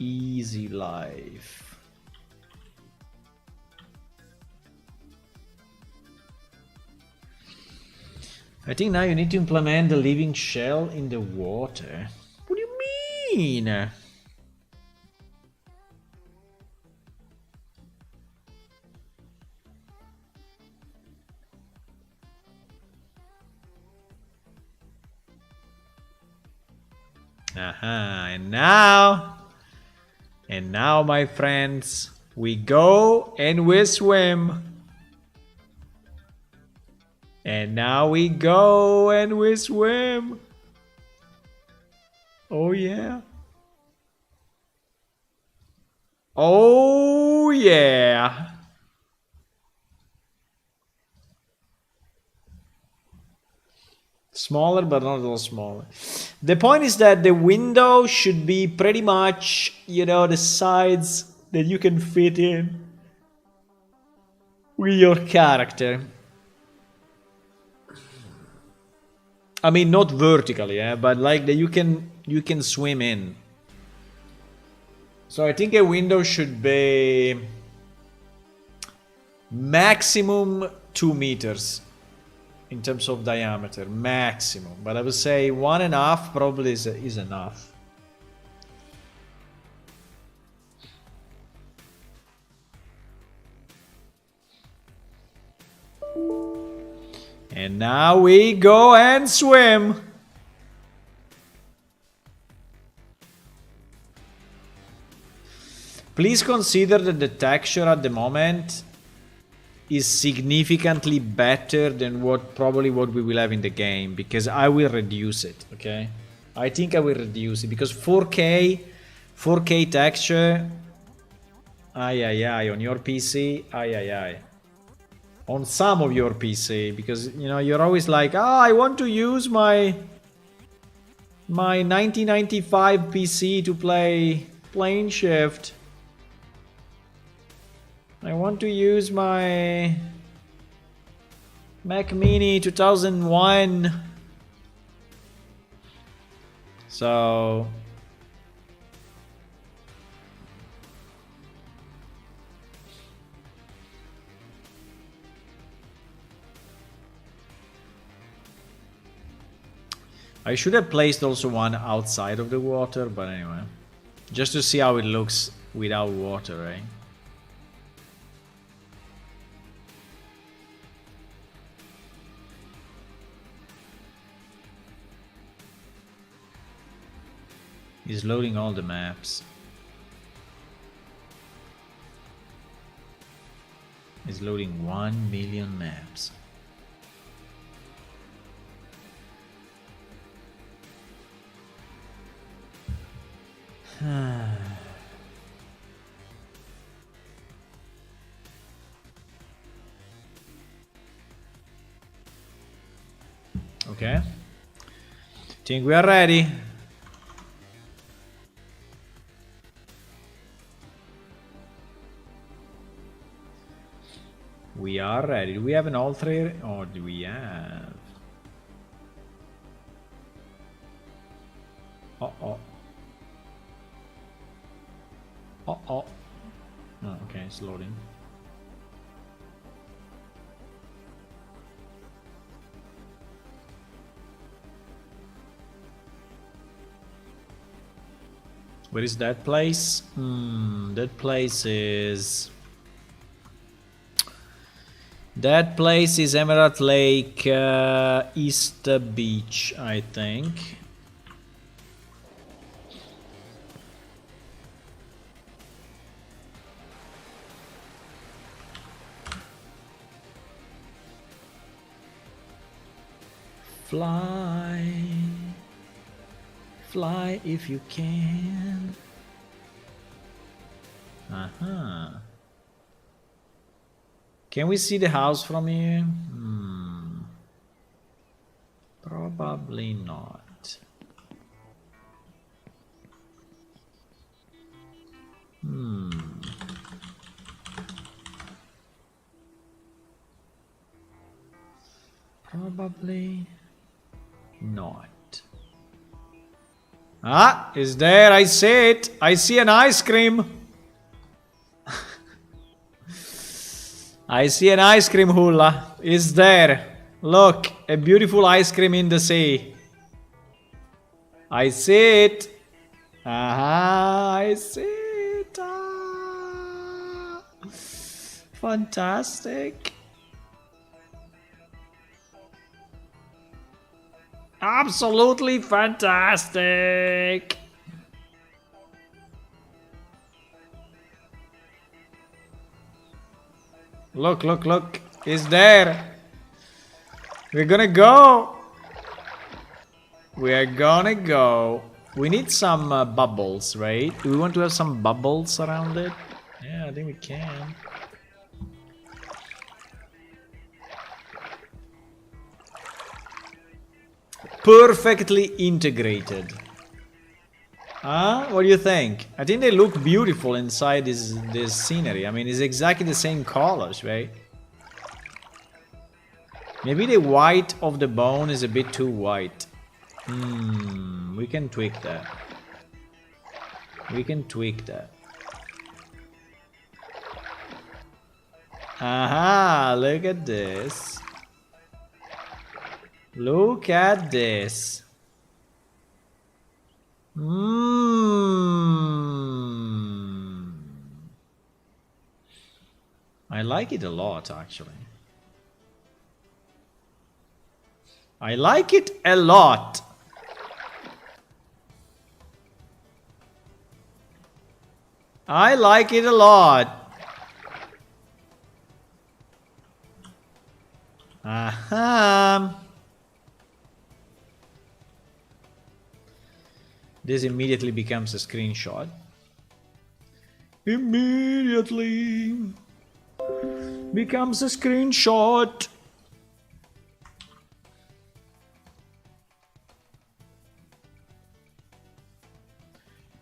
Easy life. I think now you need to implement the living shell in the water. What do you mean? And now, my friends, we go and we swim. And now we go and we swim. Oh yeah. Oh yeah. Smaller, but not a little smaller. The point is that the window should be pretty much, you know, the size that you can fit in with your character. I mean, not vertically, but like that you can swim in. So I think a window should be maximum 2 meters. In terms of diameter, maximum. But I would say 1.5 probably is enough. And now we go and swim. Please consider that the texture at the moment is significantly better than what we will have in the game, because I will reduce it, okay? I think I will reduce it because 4K texture, on your PC, on some of your PC, because you know you're always like, I want to use my 1995 PC to play Plane Shift. I want to use my Mac Mini 2001. So I should have placed also one outside of the water, but anyway, just to see how it looks without water, right? He's loading all the maps. He's loading 1 million maps. Okay. Think we are ready. We are ready. Do we have an Nolthrir? Or do we have? Uh-oh. Uh-oh. Oh, okay, it's loading. Where is that place? That place is... That place is Emerald Lake, East Beach, I think. Fly, fly if you can. Can we see the house from here? Probably not. Probably not. Ah, it's there. I see it. I see an ice cream. I see an ice cream hula. It's there. Look, a beautiful ice cream in the sea. I see it. I see it. Fantastic. Absolutely fantastic. Look, look, look. It's there. We're gonna go. We are gonna go. We need some bubbles, right? Do we want to have some bubbles around it? Yeah, I think we can. Perfectly integrated. What do you think? I think they look beautiful inside this scenery. I mean, it's exactly the same colors, right? Maybe the white of the bone is a bit too white. We can tweak that. We can tweak that. Aha, look at this. Look at this. I like it a lot, actually. I like it a lot. I like it a lot. Aha. This immediately becomes a screenshot. Immediately becomes a screenshot.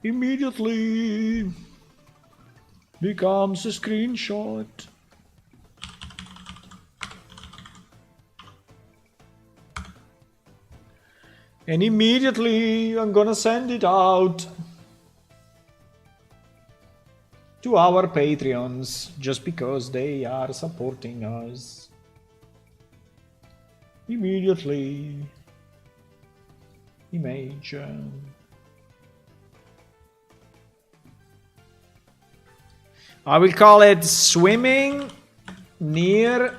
Immediately becomes a screenshot. And immediately I'm gonna send it out to our Patreons just because they are supporting us. Immediately. Image. I will call it swimming near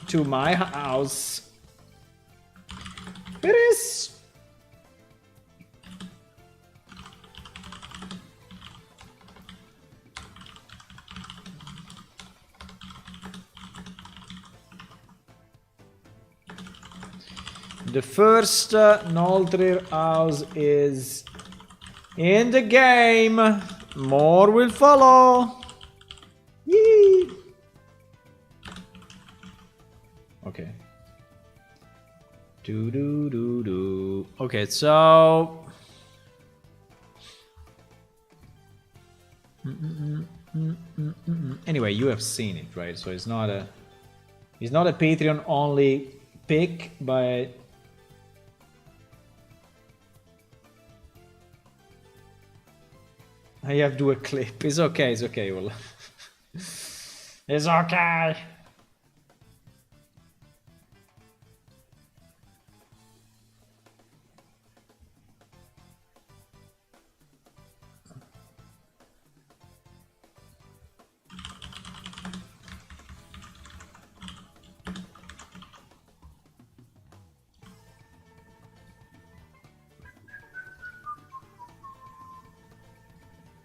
to my house. It is. The first Nolthrir house is in the game. More will follow. Yee. Okay. Do. Okay, so anyway, you have seen it, right? So it's not a Patreon only pick, but I have to do a clip. It's okay. It's okay. Well, it's okay.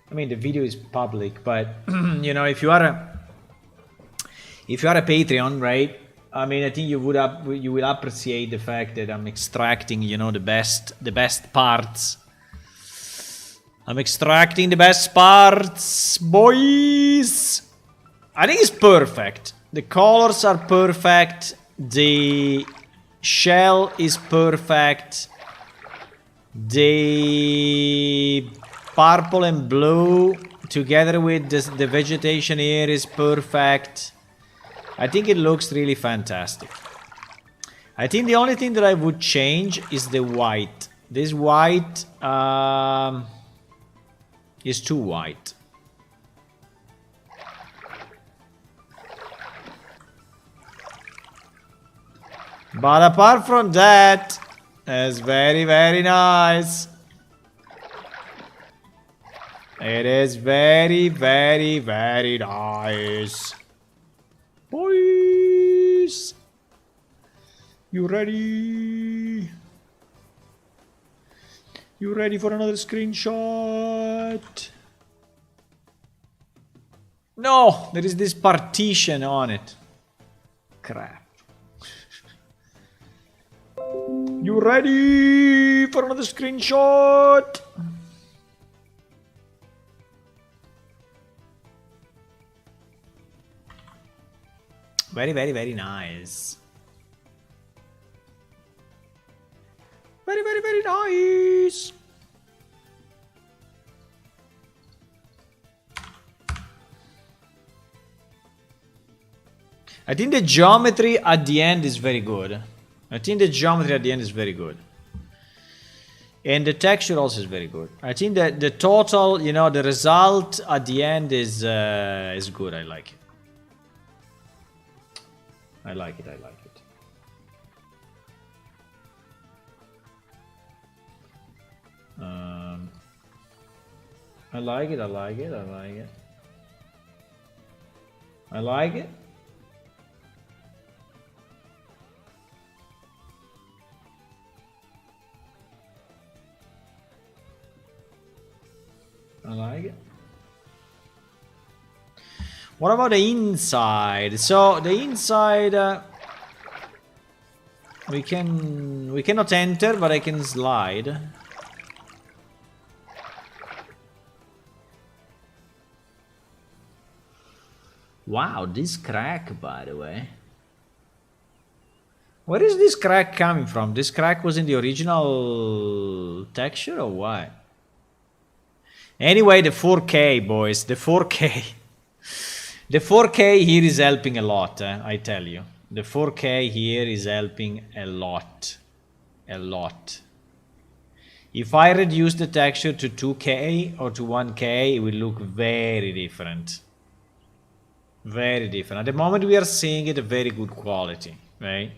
I mean, the video is public, but you know, if you are a Patreon, right? I mean, I think you will appreciate the fact that I'm extracting, you know, the best parts. I'm extracting the best parts, boys. I think it's perfect. The colors are perfect. The shell is perfect. The purple and blue together with the vegetation here is perfect. I think it looks really fantastic. I think the only thing that I would change is the white. This white is too white. But apart from that, it's very, very nice. It is very, very, very nice. Boys, you ready? You ready for another screenshot? No, there is this partition on it. Crap. You ready for another screenshot? Very, very, very nice. Very, very, very nice. I think the geometry at the end is very good. And the texture also is very good. I think that the total, you know, the result at the end is good. I like it. I like it. I like it. What about the inside? So the inside, we cannot enter, but I can slide. Wow, this crack, by the way. Where is this crack coming from? This crack was in the original texture or what? Anyway, the 4K, boys, the 4K. The 4K here is helping a lot, I tell you. The 4K here is helping a lot. A lot. If I reduce the texture to 2K or to 1K, it will look very different. Very different. At the moment we are seeing it a very good quality, right?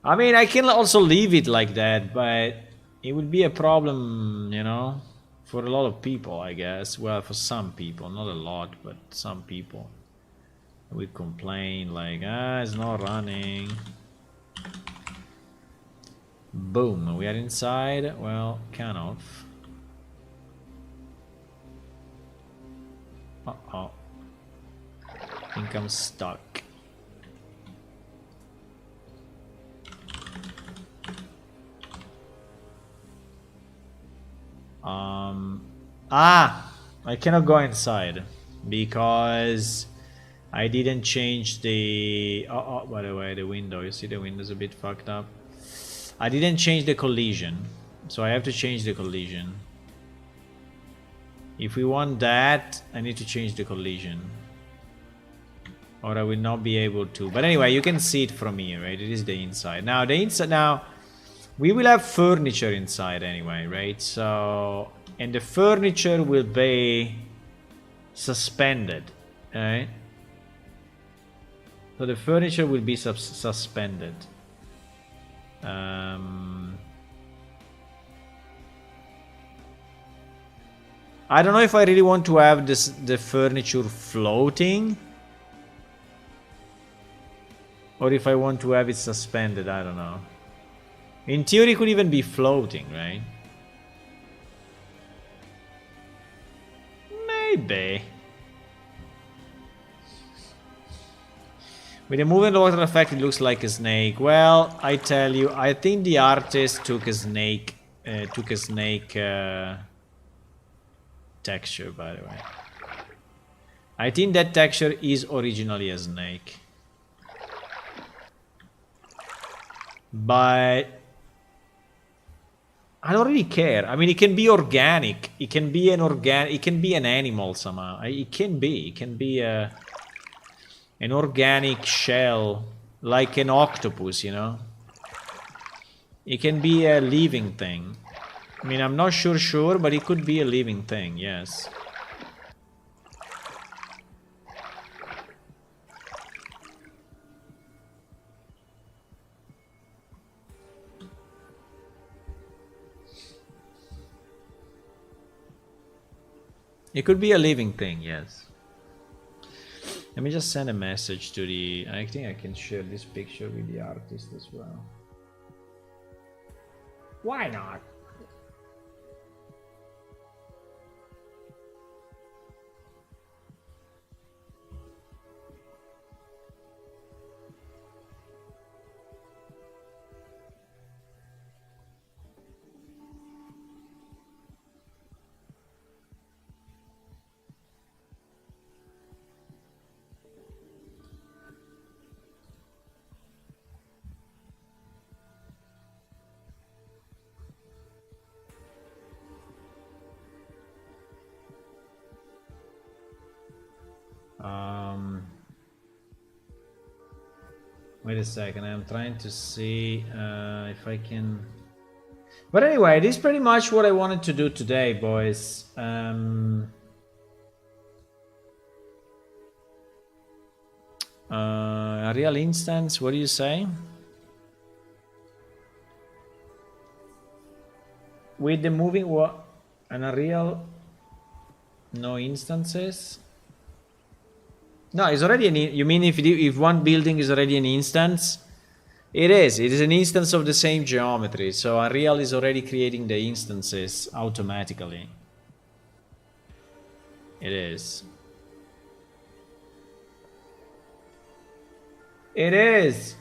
I mean, I can also leave it like that, but it would be a problem, you know, for a lot of people, I guess. Well, for some people, not a lot, but some people would complain like, it's not running. Boom, we are inside. Well, kind of. Uh-oh. I think I'm stuck. I cannot go inside because I didn't change the... Oh, by the way, the window. You see the window's a bit fucked up. I didn't change the collision, so I have to change the collision. If we want that, I need to change the collision, or I will not be able to. But anyway, you can see it from here, right? It is the inside. Now, the inside... Now, we will have furniture inside anyway, right? So... And the furniture will be suspended, right? So the furniture will be suspended. I don't know if I really want to have the furniture floating, or if I want to have it suspended. I don't know. In theory, it could even be floating, right? Maybe. With the moving water effect, it looks like a snake. Well, I tell you, I think the artist took a snake. Texture, by the way. I think that texture is originally a snake. But I don't really care. I mean, it can be organic. It can be an animal somehow. It can be an organic shell, like an octopus, you know. It can be a living thing. I mean, I'm not sure, but it could be a living thing, yes. It could be a living thing, yes. Let me just send a message to the... I think I can share this picture with the artist as well. Why not? Wait a second, I'm trying to see if I can... But anyway, this is pretty much what I wanted to do today, boys. A real instance, what do you say? With the moving what? An Unreal, no instances? No, it's already an... You mean if one building is already an instance? It is. It is an instance of the same geometry. So Unreal is already creating the instances automatically. It is. It is.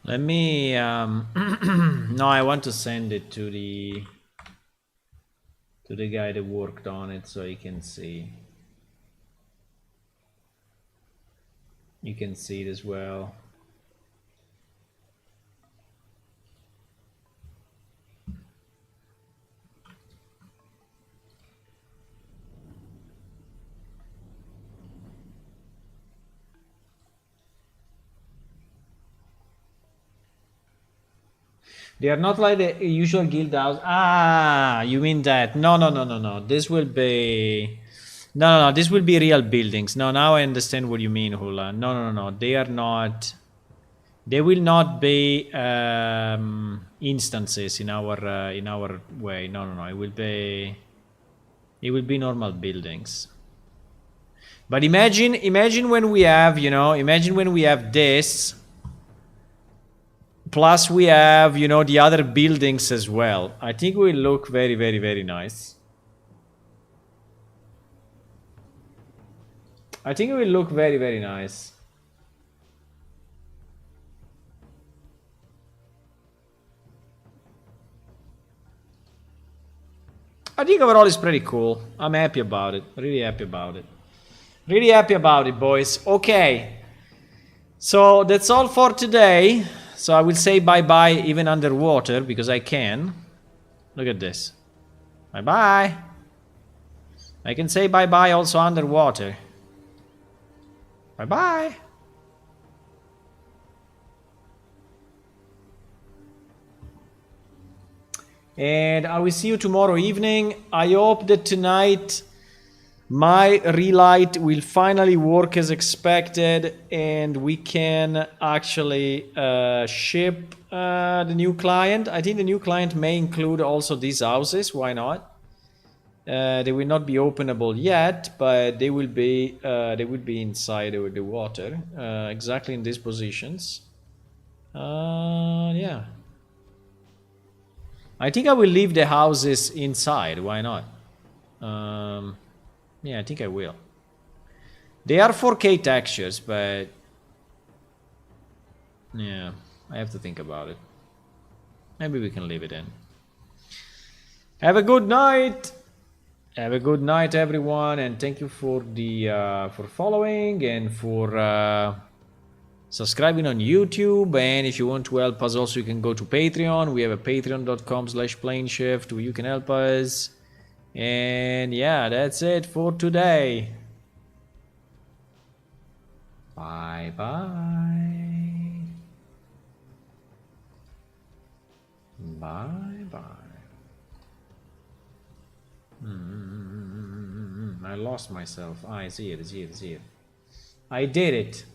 Let me no, I want to send it to the guy that worked on it so he can see. You can see it as well. They are not like the usual guild house. Ah, you mean that? No, no, no, no, no. This will be... No, no, no. This will be real buildings. No, now I understand what you mean, Hula. No, no, no, no. They are not... They will not be instances in our way. No, no, no. It will be... It will be normal buildings. But imagine when we have, you know, imagine when we have this... Plus we have, you know, the other buildings as well. I think it will look very, very, very nice. I think it will look very, very nice. I think overall it's pretty cool. I'm happy about it. Really happy about it. Really happy about it, boys. Okay. So that's all for today. So I will say bye-bye even underwater because I can. Look at this. Bye-bye. I can say bye-bye also underwater. Bye-bye. And I will see you tomorrow evening. I hope that tonight my relight will finally work as expected and we can actually ship the new client. I think the new client may include also these houses. Why not? They will not be openable yet, but they will be inside the water, exactly in these positions. Yeah. I think I will leave the houses inside. Why not? Yeah, I think I will. They are 4K textures, but yeah, I have to think about it. Maybe we can leave it in. Have a good night. Have a good night, everyone, and thank you for the for following and for subscribing on YouTube. And if you want to help us, also you can go to Patreon. We have a patreon.com/planeshift where you can help us. And yeah, that's it for today. Bye bye. Bye bye. I lost myself. Ah, it's here, it's here, it's here. I did it.